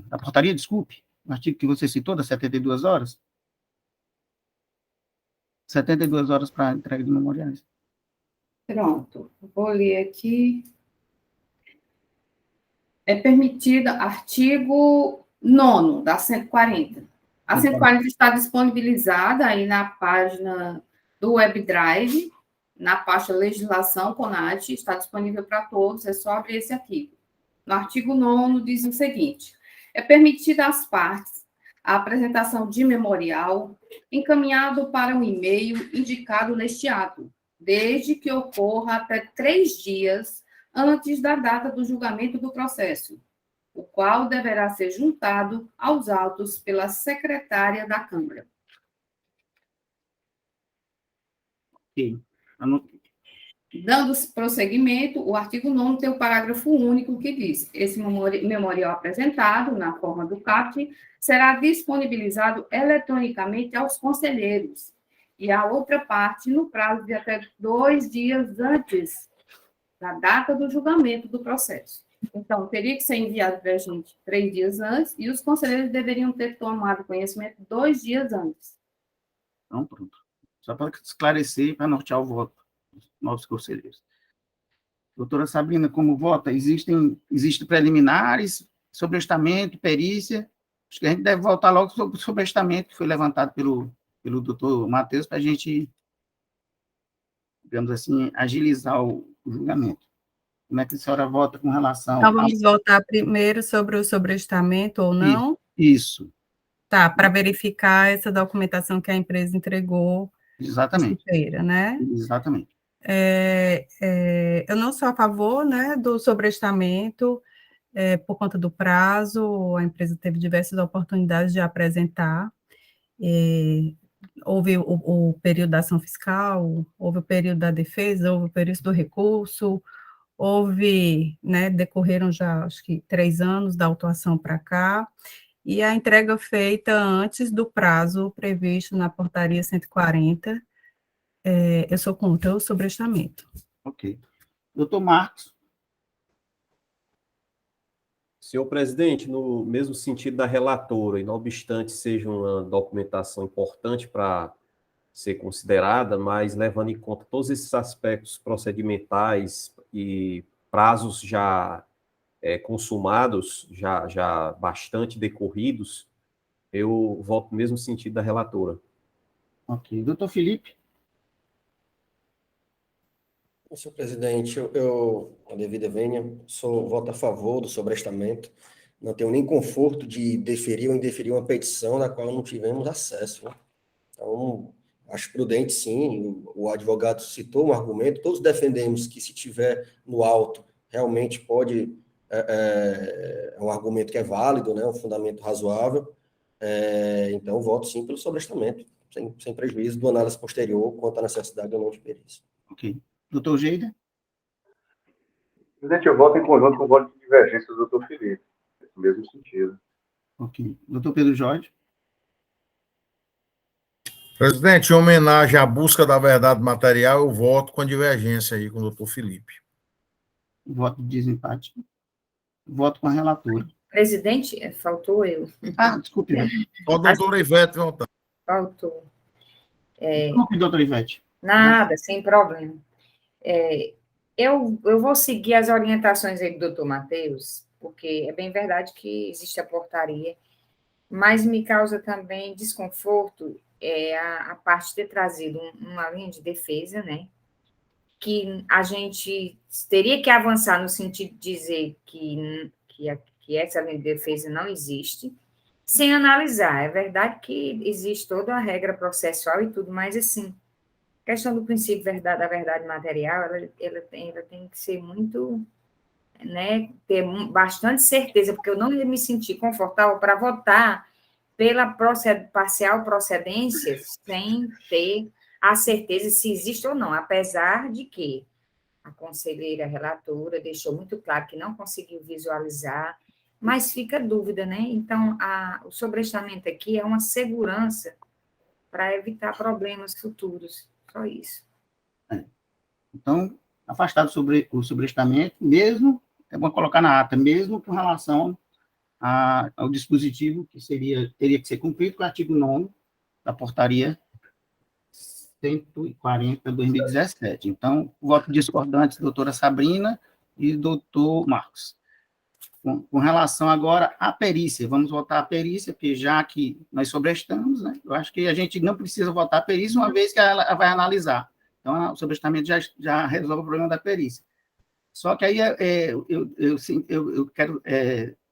da portaria, desculpe, o artigo que você citou, das 72 horas. 72 horas para entrega de memoriais. Pronto, vou ler aqui. É permitida, artigo 9º, da 140. A 140 está disponibilizada aí na página do WebDrive, na pasta Legislação CONAT, está disponível para todos, é só abrir esse artigo. No artigo 9º diz o seguinte: é permitida às partes a apresentação de memorial encaminhado para um e-mail indicado neste ato, desde que ocorra até 3 dias antes da data do julgamento do processo, o qual deverá ser juntado aos autos pela secretária da Câmara. Ok. Dando prosseguimento, o artigo 9º tem o parágrafo único que diz: esse memorial apresentado, na forma do CAPT, será disponibilizado eletronicamente aos conselheiros, e a outra parte no prazo de até 2 dias antes da data do julgamento do processo. Então, teria que ser enviado para a gente 3 dias antes, e os conselheiros deveriam ter tomado conhecimento 2 dias antes. Então, pronto. Só para esclarecer, para nortear o voto dos novos conselheiros. Doutora Sabrina, como vota? Existem preliminares, sobrestamento, perícia. Acho que a gente deve voltar logo sobre o sobrestamento que foi levantado pelo doutor Matheus, para a gente, digamos assim, agilizar o julgamento. Como é que a senhora vota com relação... Então, vamos votar primeiro sobre o sobrestamento ou não? Isso. Tá, para verificar essa documentação que a empresa entregou. Exatamente. Feira, né? Exatamente. eu não sou a favor, né, do sobrestamento, por conta do prazo, a empresa teve diversas oportunidades de apresentar, houve o período da ação fiscal, houve o período da defesa, houve o período do recurso, houve, né, decorreram já, acho que 3 anos da autuação para cá, e a entrega feita antes do prazo previsto na portaria 140, eu sou contra o sobrestamento. Ok. Doutor Marcos. Senhor presidente, no mesmo sentido da relatora, e não obstante seja uma documentação importante para ser considerada, mas levando em conta todos esses aspectos procedimentais e prazos já consumados, já bastante decorridos, eu voto no mesmo sentido da relatora. Ok. Doutor Felipe. Senhor presidente, eu a devida vênia, voto a favor do sobrestamento. Não tenho nem conforto de deferir ou indeferir uma petição da qual não tivemos acesso, né? Então, acho prudente, sim. O advogado citou um argumento, todos defendemos que, se tiver no auto, realmente pode, é um argumento que é válido, né, um fundamento razoável. Então, voto, sim, pelo sobrestamento, sem prejuízo do análise posterior quanto à necessidade ou não de perícia. Ok. Doutor Geida. Presidente, eu voto em conjunto com o voto de divergência do doutor Felipe, nesse mesmo sentido. Ok. Doutor Pedro Jorge. Presidente, em homenagem à busca da verdade material, eu voto com a divergência aí com o doutor Felipe. Voto de desempate. Voto com a relatora. Presidente, faltou eu. Desculpe. Ó, doutora Ivete, vontade. Faltou. Desculpe, doutora Ivete. Nada, sem problema. Eu vou seguir as orientações aí do doutor Matheus, porque é bem verdade que existe a portaria, mas me causa também desconforto a parte de ter trazido uma linha de defesa, né? Que a gente teria que avançar no sentido de dizer que essa linha de defesa não existe, sem analisar. É verdade que existe toda a regra processual e tudo, mas, assim, a questão do princípio da verdade material, ela tem que ser muito, né, ter bastante certeza, porque eu não ia me sentir confortável para votar pela parcial procedência sem ter a certeza se existe ou não, apesar de que a conselheira relatora deixou muito claro que não conseguiu visualizar, mas fica dúvida, né? Então, o sobrestamento aqui é uma segurança para evitar problemas futuros, só isso. Então, afastado sobre o sobrestamento, mesmo, é bom colocar na ata, mesmo com relação ao dispositivo que teria que ser cumprido com o artigo 9º da portaria 140/2017. Então, voto discordante, doutora Sabrina e doutor Marcos. Com relação agora à perícia, vamos votar a perícia, porque já que nós sobrestamos, né, eu acho que a gente não precisa votar a perícia, uma vez que ela vai analisar. Então, o sobrestamento já resolve o problema da perícia. Só que aí eu quero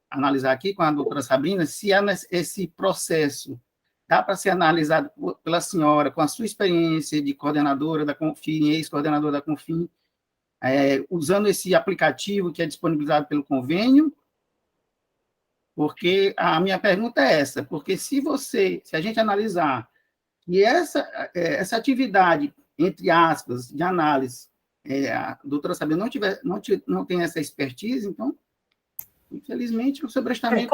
analisar aqui com a doutora Sabrina se esse processo dá para ser analisado pela senhora, com a sua experiência de coordenadora da Confim, ex-coordenadora da Confim, usando esse aplicativo que é disponibilizado pelo convênio, porque a minha pergunta é essa, porque se a gente analisar que essa atividade, entre aspas, de análise, a doutora Sabrina não tem essa expertise, então, infelizmente, o sobrestamento...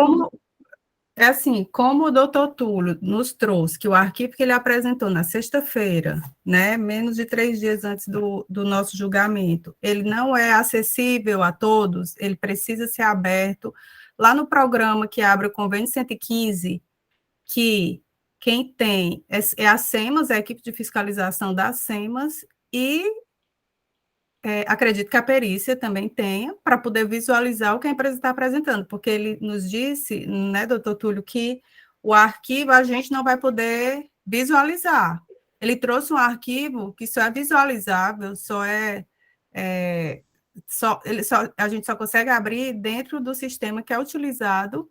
Como o doutor Túlio nos trouxe que o arquivo que ele apresentou na sexta-feira, né, menos de 3 dias antes do nosso julgamento, ele não é acessível a todos, ele precisa ser aberto lá no programa que abre o convênio 115, que quem tem é a SEMAS, a equipe de fiscalização da SEMAS, e acredito que a perícia também tenha, para poder visualizar o que a empresa está apresentando, porque ele nos disse, né, doutor Túlio, que o arquivo a gente não vai poder visualizar. Ele trouxe um arquivo que só é visualizável, a gente só consegue abrir dentro do sistema que é utilizado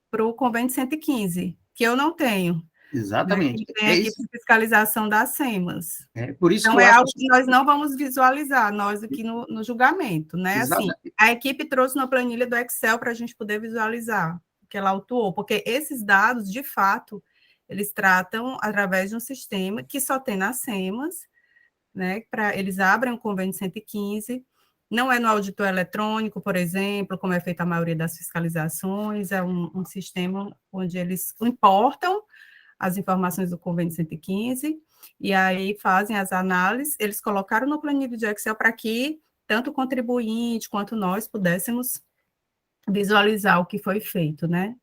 para o convênio 115, que eu não tenho. Exatamente. Né? Tem a equipe de fiscalização das SEMAS. Por isso então, que é algo que nós não vamos visualizar, nós aqui no julgamento, né? Assim, a equipe trouxe uma planilha do Excel para a gente poder visualizar o que ela autuou, porque esses dados, de fato, eles tratam através de um sistema que só tem nas SEMAS, né? Eles abrem o convênio 115, não é no auditor eletrônico, por exemplo, como é feita a maioria das fiscalizações, é um sistema onde eles importam as informações do convênio 115, e aí fazem as análises, eles colocaram no planilha de Excel para que tanto o contribuinte quanto nós pudéssemos visualizar o que foi feito, né?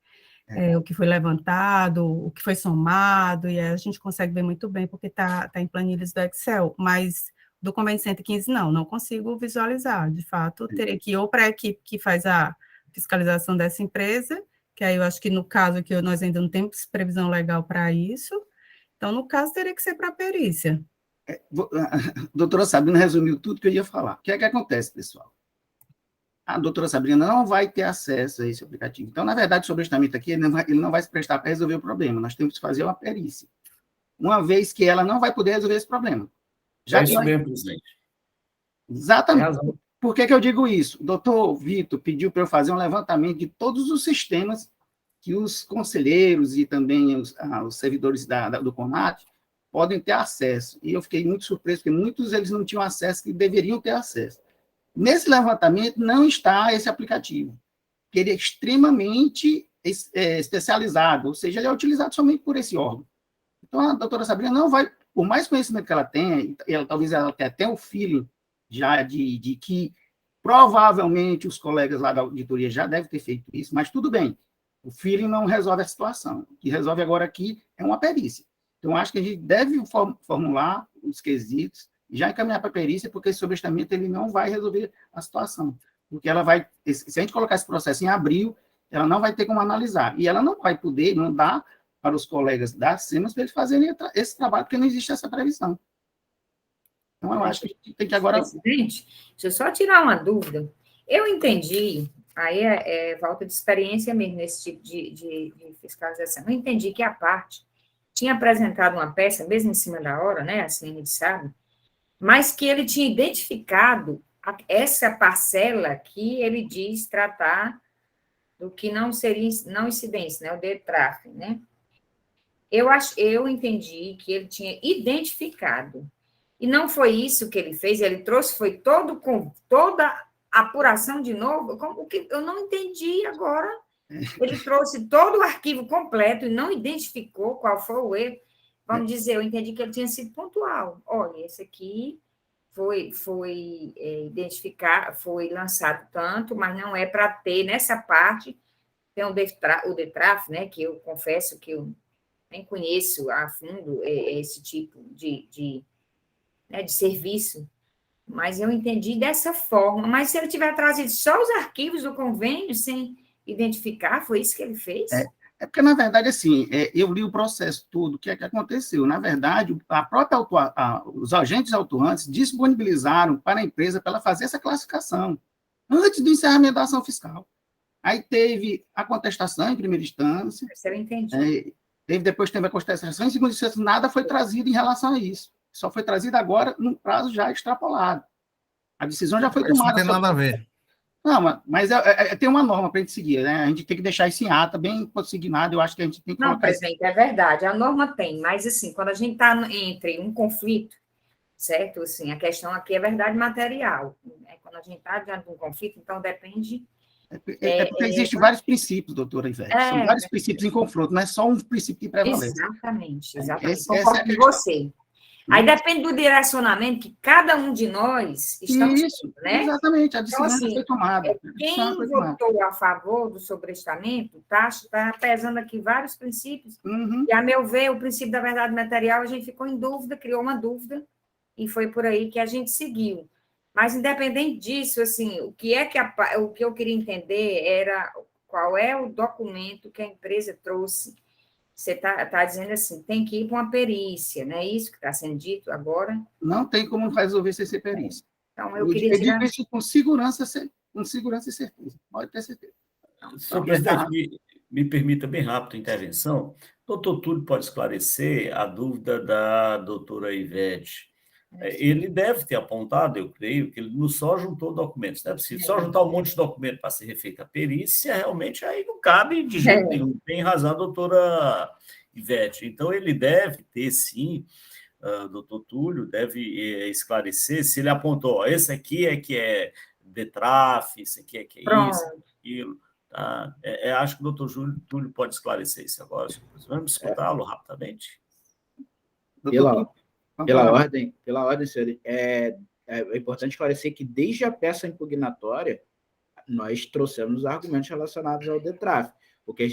O que foi levantado, o que foi somado, e aí a gente consegue ver muito bem, porque está em planilhas do Excel, mas do convênio 115, não consigo visualizar, de fato, teria que ir ou para a equipe que faz a fiscalização dessa empresa, que aí eu acho que no caso aqui nós ainda não temos previsão legal para isso, então no caso teria que ser para a perícia. A doutora Sabrina resumiu tudo que eu ia falar. O que é que acontece, pessoal? A doutora Sabrina não vai ter acesso a esse aplicativo. Então, na verdade, o sobrestamento aqui, ele não vai se prestar para resolver o problema, nós temos que fazer uma perícia, uma vez que ela não vai poder resolver esse problema. Já isso mesmo, presidente. Exatamente. Por que eu digo isso? O doutor Vitor pediu para eu fazer um levantamento de todos os sistemas que os conselheiros e também os servidores do CONAT podem ter acesso. E eu fiquei muito surpreso, porque muitos eles não tinham acesso e deveriam ter acesso. Nesse levantamento não está esse aplicativo, que ele é extremamente especializado, ou seja, ele é utilizado somente por esse órgão. Então, a doutora Sabrina não vai, por mais conhecimento que ela tenha, talvez ela tenha até o feeling já de que provavelmente os colegas lá da auditoria já devem ter feito isso, mas tudo bem, o feeling não resolve a situação. O que resolve agora aqui é uma perícia. Então, acho que a gente deve formular os quesitos e já encaminhar para a perícia, porque esse sobrestamento ele não vai resolver a situação. Porque ela vai, se a gente colocar esse processo em abril, ela não vai ter como analisar. E ela não vai poder mandar para os colegas da SEMAS para eles fazerem esse trabalho, porque não existe essa previsão. Então, eu acho que a gente tem que agora... Presidente, deixa eu só tirar uma dúvida. Eu entendi, aí é falta de experiência mesmo nesse tipo de fiscalização. Eu entendi que a parte tinha apresentado uma peça, mesmo em cima da hora, né, assim a gente sabe, mas que ele tinha identificado essa parcela que ele diz tratar do que não seria não incidência, né, o DETRAF, né? Eu entendi que ele tinha identificado, e não foi isso que ele fez, ele trouxe, foi toda a apuração de novo, o que eu não entendi agora. Ele trouxe todo o arquivo completo e não identificou qual foi o erro. Vamos dizer, eu entendi que ele tinha sido pontual. Olha, esse aqui foi identificado, foi lançado tanto, mas não é para ter nessa parte, tem o DETRAF, né, que eu confesso que eu nem conheço a fundo esse tipo de serviço, mas eu entendi dessa forma. Mas se ele tiver trazido só os arquivos do convênio sem identificar, foi isso que ele fez? É porque, na verdade, assim, eu li o processo todo, o que é que aconteceu? Na verdade, os agentes autuantes disponibilizaram para a empresa para ela fazer essa classificação, antes do encerramento da ação fiscal. Aí teve a contestação em primeira instância. Isso eu entendi. Depois teve a contestação em segunda instância, nada foi trazido em relação a isso. Só foi trazido agora num prazo já extrapolado. A decisão já foi tomada. Não tem nada a ver. Não, mas tem uma norma para a gente seguir, né? A gente tem que deixar isso em ata, bem consignado, eu acho que a gente tem que colocar... Não, presidente, é verdade, a norma tem, mas, assim, quando a gente está entre um conflito, certo? Assim, a questão aqui é verdade material. Né? Quando a gente está diante de um conflito, então depende... porque existem vários princípios, doutora Ivete. São vários princípios em confronto, não é só um princípio que prevalece. Exatamente. Concordo com você. Aí depende do direcionamento que cada um de nós estamos tendo, né? Exatamente, a decisão então, assim, foi tomada. Quem votou a favor do sobrestamento está pesando aqui vários princípios, e, a meu ver, o princípio da verdade material, a gente ficou em dúvida, criou uma dúvida, e foi por aí que a gente seguiu. Mas, independente disso, assim, o que eu queria entender era qual é o documento que a empresa trouxe. Você está dizendo assim, tem que ir para uma perícia, não é isso que está sendo dito agora? Não tem como resolver sem ser perícia. Então, eu queria tirar... isso com segurança e certeza. Pode ter certeza. Senhor presidente, me permita bem rápido a intervenção. Doutor Túlio pode esclarecer a dúvida da doutora Ivete. Ele deve ter apontado, eu creio, que ele não só juntou documentos, não é possível. Só juntar um monte de documento para ser refeita a perícia, realmente aí não cabe de jeito nenhum. Tem razão a doutora Ivete. Então, ele deve ter, sim, doutor Túlio, deve esclarecer se ele apontou, ó, esse aqui é que é DETRAF, esse aqui é que é isso, aquilo. Tá? Acho que o doutor Túlio pode esclarecer isso agora. Vamos escutá-lo rapidamente. Pela ordem, senhor, é importante esclarecer que desde a peça impugnatória, nós trouxemos os argumentos relacionados ao DETRAF. O que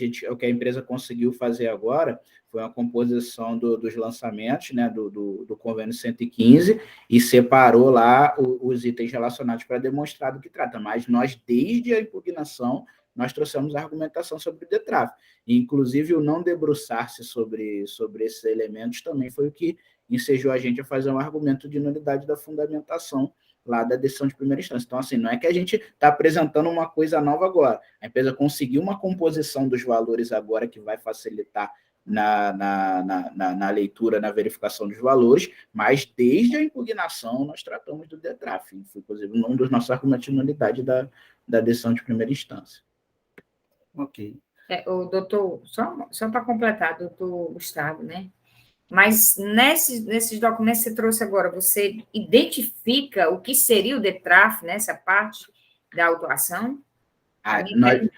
a empresa conseguiu fazer agora foi uma composição dos lançamentos, né, do convênio 115, e separou lá os itens relacionados para demonstrar do que trata. Mas nós, desde a impugnação, nós trouxemos a argumentação sobre o DETRAF. E, inclusive, o não debruçar-se sobre esses elementos também foi o que ensejou a gente a fazer um argumento de nulidade da fundamentação lá da decisão de primeira instância. Então, assim, não é que a gente está apresentando uma coisa nova agora. A empresa conseguiu uma composição dos valores agora que vai facilitar na leitura, na verificação dos valores, mas desde a impugnação nós tratamos do DETRAF. Foi, inclusive, um dos nossos argumentos de nulidade da decisão de primeira instância. Ok. O doutor, só para completar, doutor Gustavo, né? Mas nesses documentos que você trouxe agora, você identifica o que seria o DETRAF nessa parte da autuação? É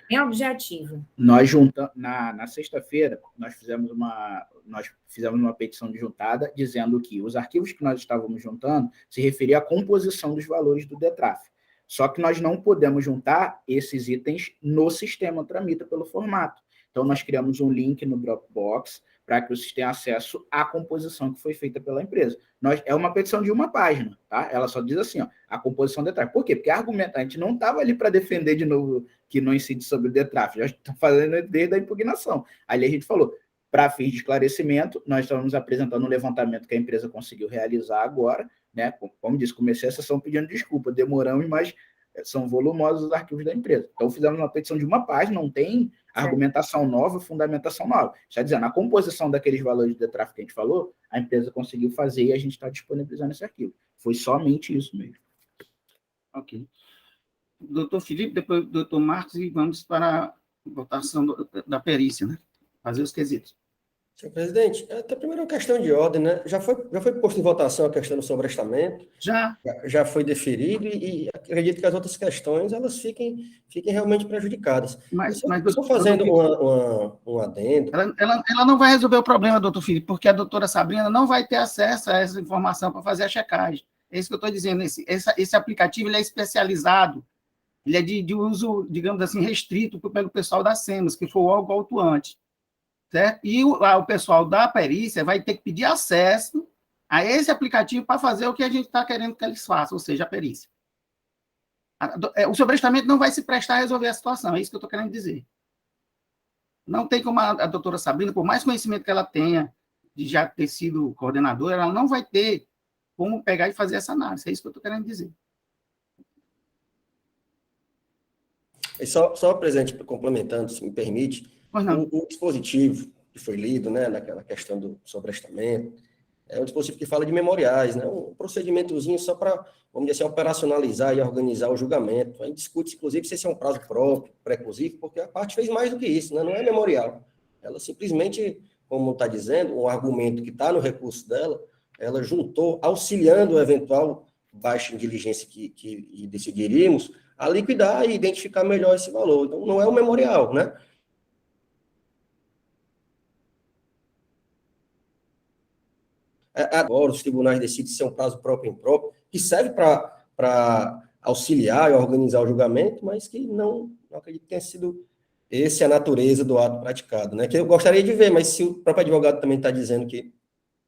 bem objetivo. Nós juntamos, na sexta-feira, nós fizemos uma petição de juntada dizendo que os arquivos que nós estávamos juntando se referia à composição dos valores do DETRAF. Só que nós não podemos juntar esses itens no sistema Tramita pelo formato. Então, nós criamos um link no Dropbox para que vocês tenham acesso à composição que foi feita pela empresa. É uma petição de uma página, tá? Ela só diz assim, ó, a composição do DETRAF. Por quê? Porque a gente não estava ali para defender de novo que não incide sobre o DETRAF, já estamos fazendo desde a impugnação. Ali a gente falou, para fins de esclarecimento, nós estamos apresentando um levantamento que a empresa conseguiu realizar agora, né? Como disse, comecei a sessão pedindo desculpa, demoramos, mas são volumosos os arquivos da empresa. Então, fizemos uma petição de uma página, não tem argumentação nova, fundamentação nova. Está dizendo, a composição daqueles valores de DETRAF que a gente falou, a empresa conseguiu fazer e a gente está disponibilizando esse arquivo. Foi somente isso mesmo. Ok. Doutor Felipe, depois do doutor Marcos, e vamos para a votação da perícia, né? Fazer os quesitos. Senhor presidente, até primeiro uma questão de ordem, né? Já foi posto em votação a questão do sobrestamento? Já foi deferido e acredito que as outras questões, elas fiquem realmente prejudicadas. Mas estou fazendo um adendo. Ela não vai resolver o problema, doutor Felipe, porque a doutora Sabrina não vai ter acesso a essa informação para fazer a checagem. É isso que eu estou dizendo. Esse aplicativo ele é especializado, ele é de uso, digamos assim, restrito pelo pessoal da SEMAS, que foi o órgão autuante. Certo? E o pessoal da perícia vai ter que pedir acesso a esse aplicativo para fazer o que a gente está querendo que eles façam, ou seja, a perícia. O sobrestamento não vai se prestar a resolver a situação, é isso que eu estou querendo dizer. Não tem como a doutora Sabrina, por mais conhecimento que ela tenha de já ter sido coordenadora, ela não vai ter como pegar e fazer essa análise, é isso que eu estou querendo dizer. E só presidente, complementando, se me permite, o dispositivo que foi lido, né, naquela questão do sobrestamento, é um dispositivo que fala de memoriais, né, um procedimentozinho só para, vamos dizer assim, operacionalizar e organizar o julgamento. A gente discute, inclusive, se esse é um prazo próprio, preclusivo, porque a parte fez mais do que isso, né, não é memorial. Ela simplesmente, como está dizendo, um argumento que está no recurso dela, ela juntou, auxiliando o eventual baixa em diligência que decidiríamos, a liquidar e identificar melhor esse valor. Então, não é um memorial, né? Agora, os tribunais decidem se é um prazo próprio ou impróprio, que serve para auxiliar e organizar o julgamento, mas que não acredito que tenha sido essa a natureza do ato praticado, né? Que eu gostaria de ver, mas se o próprio advogado também está dizendo que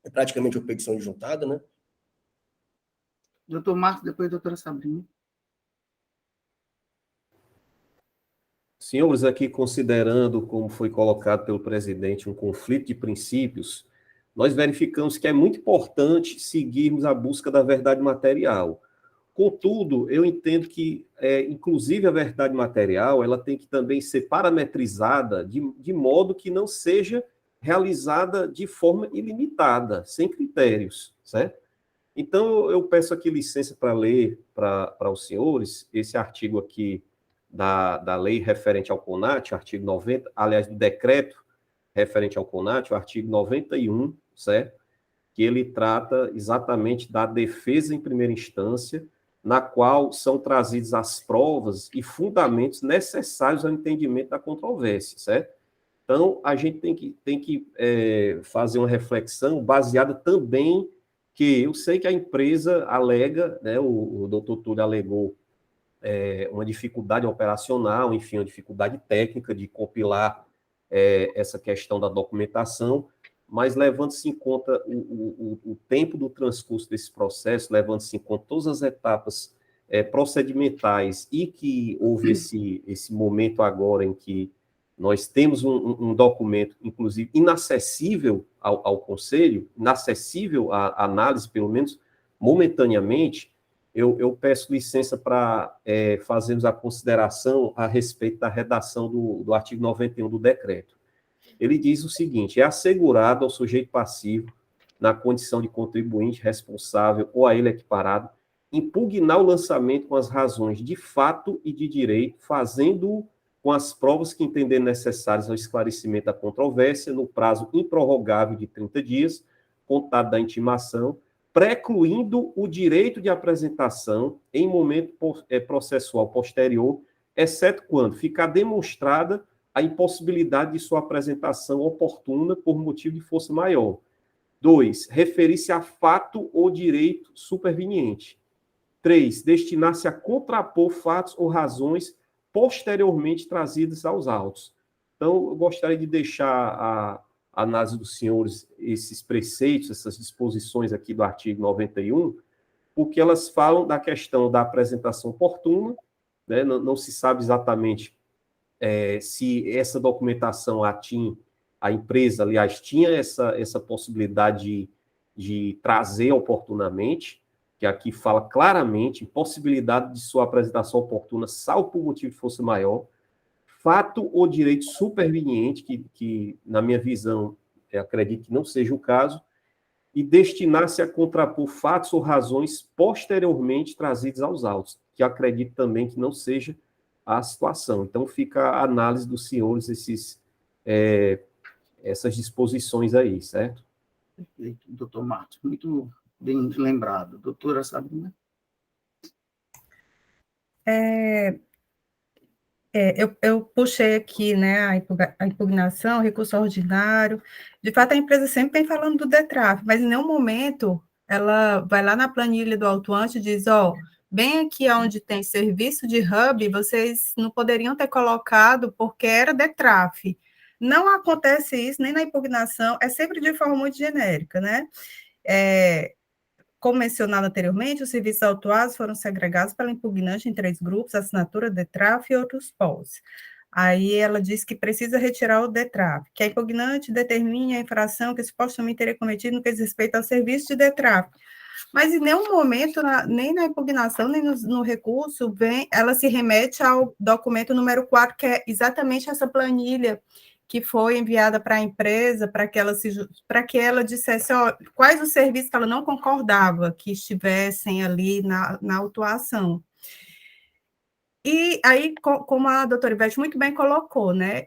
é praticamente uma petição de juntada, né? Doutor Marcos, depois doutora Sabrina. Senhores, aqui considerando, como foi colocado pelo presidente, um conflito de princípios, nós verificamos que é muito importante seguirmos a busca da verdade material. Contudo, eu entendo que, inclusive, a verdade material, ela tem que também ser parametrizada de modo que não seja realizada de forma ilimitada, sem critérios, certo? Então, eu peço aqui licença para ler para os senhores esse artigo aqui da lei referente ao CONAT, artigo 90, aliás, do decreto referente ao CONAT, o artigo 91, certo? Que ele trata exatamente da defesa em primeira instância, na qual são trazidas as provas e fundamentos necessários ao entendimento da controvérsia, certo? Então, a gente tem que fazer uma reflexão baseada também que eu sei que a empresa alega, né, o doutor Túlio alegou uma dificuldade operacional, enfim, uma dificuldade técnica de compilar essa questão da documentação, mas levando-se em conta o tempo do transcurso desse processo, levando-se em conta todas as etapas procedimentais e que houve esse momento agora em que nós temos um documento, inclusive, inacessível ao Conselho, inacessível à análise, pelo menos momentaneamente, eu peço licença para fazermos a consideração a respeito da redação do artigo 91 do decreto. Ele diz o seguinte: é assegurado ao sujeito passivo, na condição de contribuinte responsável ou a ele equiparado, impugnar o lançamento com as razões de fato e de direito, fazendo-o com as provas que entender necessárias ao esclarecimento da controvérsia, no prazo improrrogável de 30 dias, contado da intimação, precluindo o direito de apresentação em momento processual posterior, exceto quando ficar demonstrada a impossibilidade de sua apresentação oportuna por motivo de força maior. 2. Referir-se a fato ou direito superveniente. 3. Destinar-se a contrapor fatos ou razões posteriormente trazidas aos autos. Então, eu gostaria de deixar a análise dos senhores esses preceitos, essas disposições aqui do artigo 91, porque elas falam da questão da apresentação oportuna, né? Não se sabe exatamente se essa documentação a empresa, aliás, tinha essa possibilidade de trazer oportunamente, que aqui fala claramente, possibilidade de sua apresentação oportuna, salvo por motivo de força maior, fato ou direito superveniente, que na minha visão, eu acredito que não seja o caso, e destinar-se a contrapor fatos ou razões posteriormente trazidos aos autos, que eu acredito também que não seja a situação. Então, fica a análise dos senhores, essas disposições aí, certo? Perfeito, doutor Marcos, muito bem lembrado. Doutora Sabrina? Eu puxei aqui, né, a impugnação, o recurso ordinário. De fato, a empresa sempre vem falando do DETRAF, mas em nenhum momento ela vai lá na planilha do autuante e diz, bem aqui onde tem serviço de hub, vocês não poderiam ter colocado porque era DETRAF. Não acontece isso, nem na impugnação, é sempre de forma muito genérica, né? Como mencionado anteriormente, os serviços autuados foram segregados pela impugnante em 3 grupos, assinatura, DETRAF e outros polos. Aí ela diz que precisa retirar o DETRAF, que a impugnante determine a infração que supostamente teria cometido no que diz respeito ao serviço de DETRAF. Mas em nenhum momento, nem na impugnação, nem no recurso, ela se remete ao documento número 4, que é exatamente essa planilha que foi enviada para a empresa, para que ela dissesse quais os serviços que ela não concordava que estivessem ali na autuação. E aí, como a doutora Ivete muito bem colocou, né,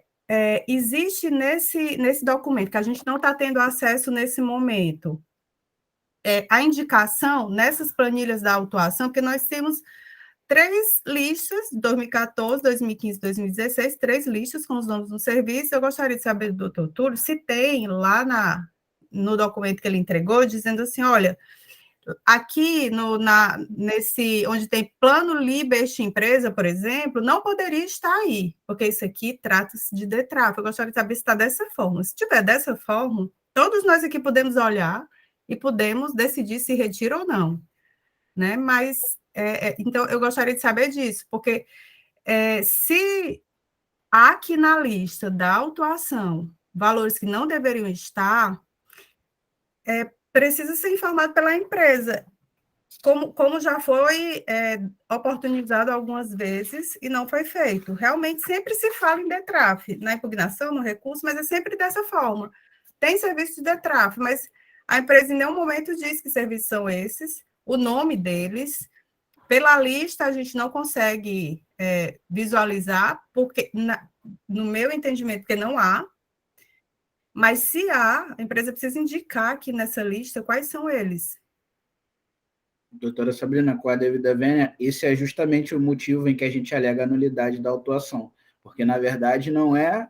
existe nesse documento, que a gente não está tendo acesso nesse momento, a indicação nessas planilhas da autuação, porque nós temos 3 listas, 2014, 2015, 2016, 3 listas com os nomes do serviço. Eu gostaria de saber do doutor Túlio se tem lá no documento que ele entregou, dizendo assim, olha, aqui nesse onde tem plano Libest empresa, por exemplo, não poderia estar aí, porque isso aqui trata-se de DETRAF. Eu gostaria de saber se está dessa forma. Se tiver dessa forma, todos nós aqui podemos olhar e podemos decidir se retira ou não, né? Mas então, eu gostaria de saber disso, porque se há aqui na lista da autuação valores que não deveriam estar, precisa ser informado pela empresa. como já foi oportunizado algumas vezes e não foi feito. Realmente sempre se fala em DETRAF, na impugnação, no recurso, mas é sempre dessa forma. Tem serviço de DETRAF, mas a empresa em nenhum momento diz que serviços são esses, o nome deles. Pela lista, a gente não consegue visualizar, porque, no meu entendimento, porque não há, mas se há, a empresa precisa indicar aqui nessa lista quais são eles. Doutora Sabrina, com a devida vênia, esse é justamente o motivo em que a gente alega a nulidade da autuação, porque, na verdade, não é,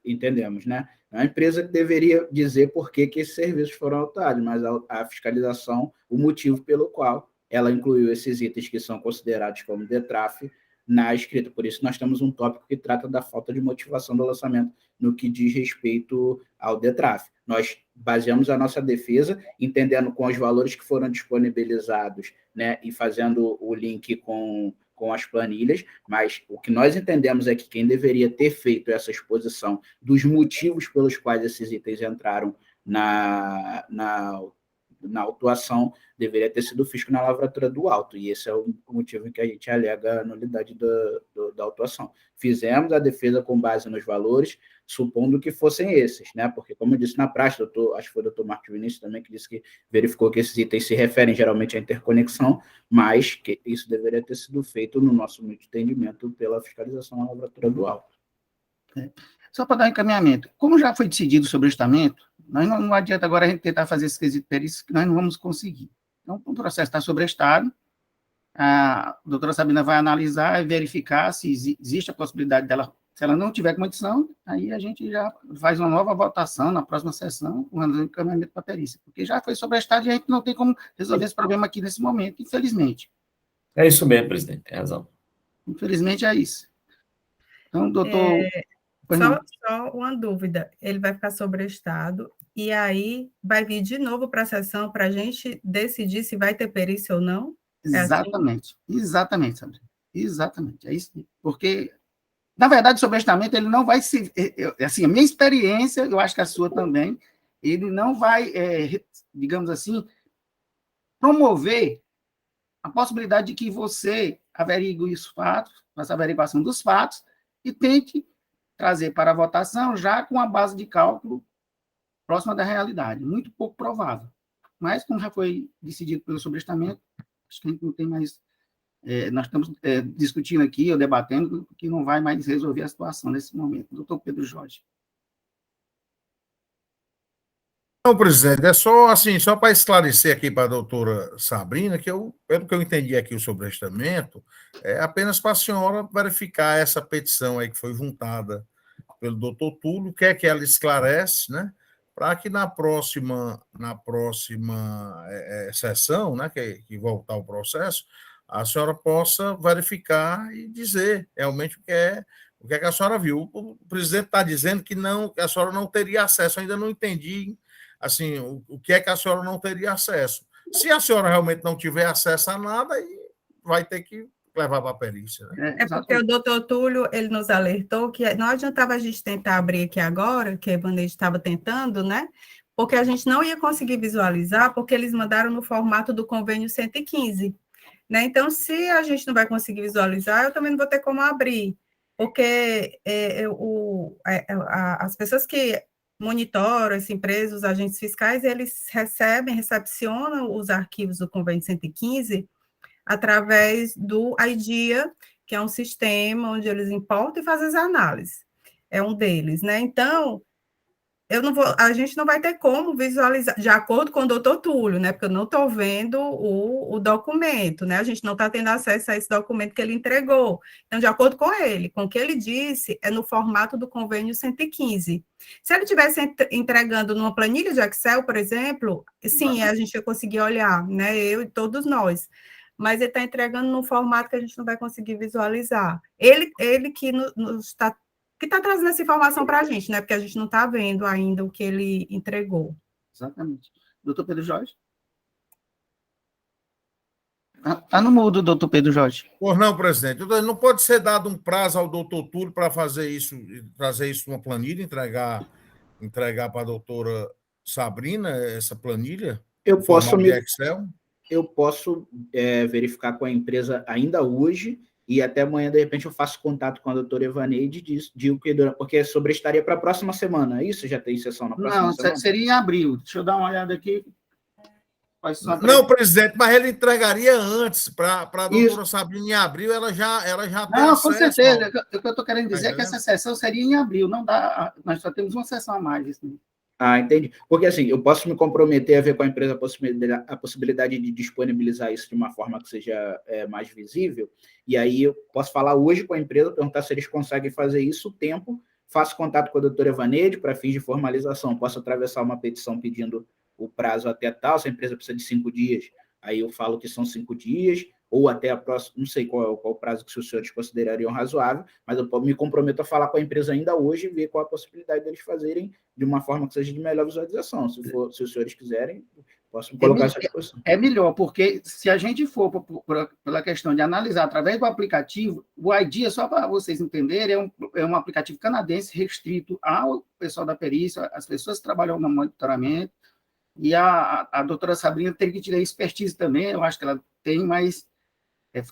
entendemos, né? Não é a empresa que deveria dizer por que esses serviços foram autuados, mas a fiscalização, o motivo pelo qual ela incluiu esses itens que são considerados como DETRAF na escrita. Por isso, nós temos um tópico que trata da falta de motivação do lançamento no que diz respeito ao DETRAF. Nós baseamos a nossa defesa, entendendo com os valores que foram disponibilizados, né, e fazendo o link com as planilhas, mas o que nós entendemos é que quem deveria ter feito essa exposição dos motivos pelos quais esses itens entraram na autuação deveria ter sido o fisco na lavratura do auto, e esse é o motivo em que a gente alega a nulidade da autuação. Fizemos a defesa com base nos valores, supondo que fossem esses, né? Porque, como eu disse na prática, acho que foi o doutor Marcos Vinícius também que disse que verificou que esses itens se referem geralmente à interconexão, mas que isso deveria ter sido feito, no nosso entendimento, pela fiscalização na lavratura do auto. Só para dar um encaminhamento, como já foi decidido sobre o estamento, nós não adianta agora a gente tentar fazer esse quesito perícia, que nós não vamos conseguir. Então, o processo está sobrestado, a doutora Sabrina vai analisar e verificar se existe a possibilidade dela, se ela não tiver condição, aí a gente já faz uma nova votação na próxima sessão, com o encaminhamento para a perícia, porque já foi sobrestado e a gente não tem como resolver esse problema aqui nesse momento, infelizmente. É isso mesmo, presidente, tem razão. Infelizmente é isso. Então, doutor... Só uma dúvida, ele vai ficar sobrestado e aí vai vir de novo para a sessão para a gente decidir se vai ter perícia ou não? Exatamente, exatamente, Sabrina. Exatamente, é isso. Porque, na verdade, o sobrestamento, ele não vai se... Assim, a minha experiência, eu acho que a sua também, ele não vai, digamos assim, promover a possibilidade de que você averigue os fatos, faça a averiguação dos fatos e tente trazer para a votação já com a base de cálculo próxima da realidade. Muito pouco provável. Mas, como já foi decidido pelo sobrestamento, acho que a gente não tem mais... nós estamos discutindo aqui, ou debatendo, que não vai mais resolver a situação nesse momento. Doutor Pedro Jorge. Não, presidente, é só assim, só para esclarecer aqui para a doutora Sabrina, que pelo que eu entendi aqui o sobrestamento, é apenas para a senhora verificar essa petição aí que foi juntada pelo doutor Túlio, o que é que ela esclarece, né? Para que na próxima sessão, né, que voltar o processo, a senhora possa verificar e dizer realmente o que é que a senhora viu. O presidente está dizendo que a senhora não teria acesso, eu ainda não entendi assim, o que é que a senhora não teria acesso. Se a senhora realmente não tiver acesso a nada, aí vai ter que levar para a perícia. Né? Porque o doutor Túlio, ele nos alertou que não adiantava a gente tentar abrir aqui agora, que a Evangelho estava tentando, né? Porque a gente não ia conseguir visualizar, porque eles mandaram no formato do convênio 115. Né? Então, se a gente não vai conseguir visualizar, eu também não vou ter como abrir, porque as pessoas que monitoram essa empresa, os agentes fiscais, eles recepcionam os arquivos do convênio 115 através do IDEA, que é um sistema onde eles importam e fazem as análises. É um deles, né? Então, a gente não vai ter como visualizar, de acordo com o doutor Túlio, né? Porque eu não estou vendo o documento, né? A gente não está tendo acesso a esse documento que ele entregou. Então, de acordo com ele, com o que ele disse, é no formato do convênio 115. Se ele estivesse entregando numa planilha de Excel, por exemplo, sim, a gente ia conseguir olhar, né? Eu e todos nós. Mas ele está entregando num formato que a gente não vai conseguir visualizar. Ele que está trazendo essa informação para a gente, né? Porque a gente não está vendo ainda o que ele entregou. Exatamente. Doutor Pedro Jorge? Está no mudo, doutor Pedro Jorge. Pois não, presidente. Não pode ser dado um prazo ao doutor Túlio para fazer isso, trazer isso numa planilha, entregar para a doutora Sabrina essa planilha? Eu posso me... Excel? eu posso verificar com a empresa ainda hoje, e até amanhã, de repente, eu faço contato com a doutora Evaneide e digo que, porque sobrestaria para a próxima semana, é isso? Já tem sessão na próxima semana? Não, seria em abril. Deixa eu dar uma olhada aqui. Não, presidente, mas ele entregaria antes, para a doutora Isso. Sabrina em abril, ela já tem Não, acesso. com certeza. O que eu estou querendo dizer é que entendendo? essa sessão seria em abril. Não dá, nós só temos uma sessão a mais. Assim. Entendi. Porque, assim, eu posso me comprometer a ver com a empresa a possibilidade de disponibilizar isso de uma forma que seja mais visível, e aí eu posso falar hoje com a empresa, perguntar se eles conseguem fazer isso, o tempo, faço contato com a doutora Evaneide para fins de formalização, posso atravessar uma petição pedindo o prazo até tal, se a empresa precisa de 5 dias, aí eu falo que são 5 dias, ou até a próxima, não sei qual o prazo que os senhores considerariam razoável, mas eu me comprometo a falar com a empresa ainda hoje e ver qual a possibilidade deles fazerem de uma forma que seja de melhor visualização. Se os senhores quiserem, posso me colocar essa disposição. É melhor, porque se a gente for pela questão de analisar através do aplicativo, o ID, só para vocês entenderem, é um aplicativo canadense restrito ao pessoal da perícia, as pessoas que trabalham no monitoramento, e a doutora Sabrina teria que tirar expertise também, eu acho que ela tem, mas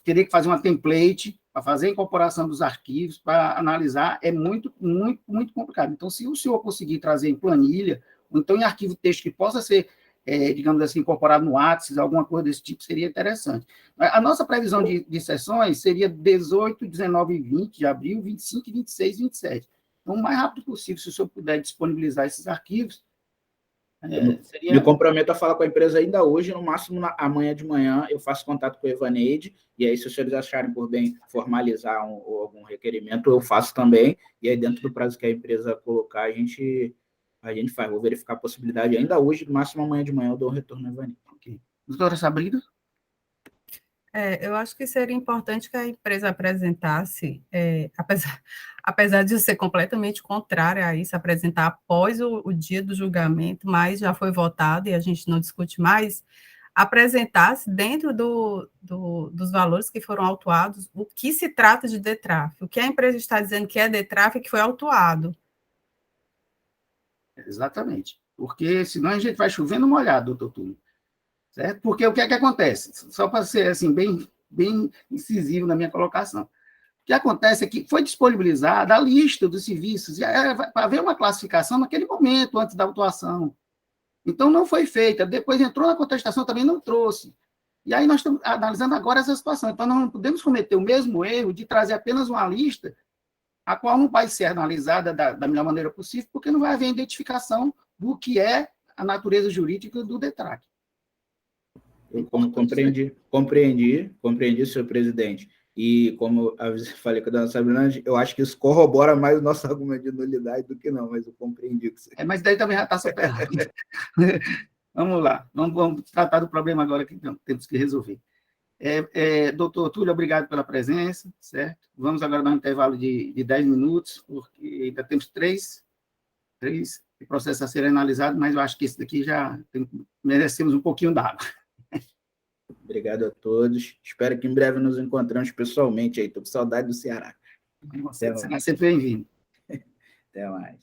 teria que fazer uma template para fazer a incorporação dos arquivos, para analisar, é muito, muito, muito complicado. Então, se o senhor conseguir trazer em planilha, ou então em arquivo texto que possa ser, digamos assim, incorporado no WhatsApp, alguma coisa desse tipo, seria interessante. A nossa previsão de sessões seria 18, 19 e 20 de abril, 25, 26 e 27. Então, o mais rápido possível, se o senhor puder disponibilizar esses arquivos, Me comprometo a falar com a empresa ainda hoje, no máximo amanhã de manhã eu faço contato com a Evaneide, e aí se os senhores acharem por bem formalizar algum requerimento, eu faço também, e aí dentro do prazo que a empresa colocar, a gente faz. Vou verificar a possibilidade ainda hoje, no máximo amanhã de manhã eu dou um retorno à Evaneide. Okay. Doutora Sabrina? Eu acho que seria importante que a empresa apresentasse, apesar de ser completamente contrária a isso, apresentar após o dia do julgamento, mas já foi votado e a gente não discute mais, apresentasse dentro dos valores que foram autuados o que se trata de DETRAF, o que a empresa está dizendo que é DETRAF e que foi autuado. Exatamente. Porque senão a gente vai chovendo molhado, doutor Túlio. Certo? Porque o que é que acontece? Só para ser assim, bem incisivo na minha colocação. O que acontece é que foi disponibilizada a lista dos serviços, para haver uma classificação naquele momento, antes da autuação. Então, não foi feita. Depois entrou na contestação, também não trouxe. E aí nós estamos analisando agora essa situação. Então, nós não podemos cometer o mesmo erro de trazer apenas uma lista, a qual não vai ser analisada da melhor maneira possível, porque não vai haver identificação do que é a natureza jurídica do DETRAC. Eu compreendi, senhor presidente. E como eu falei com a dona Sabrina, eu acho que isso corrobora mais o nosso argumento de nulidade do que não, mas eu compreendi o que você... Mas daí também já está superado. Vamos lá, vamos tratar do problema agora que temos que resolver. Doutor Túlio, obrigado pela presença, certo? Vamos agora dar um intervalo de 10 minutos, porque ainda temos três processos a serem analisados, mas eu acho que esse daqui merecemos um pouquinho d'água. Obrigado a todos. Espero que em breve nos encontremos pessoalmente aí. Estou com saudade do Ceará. Você será sempre bem-vindo. Até mais.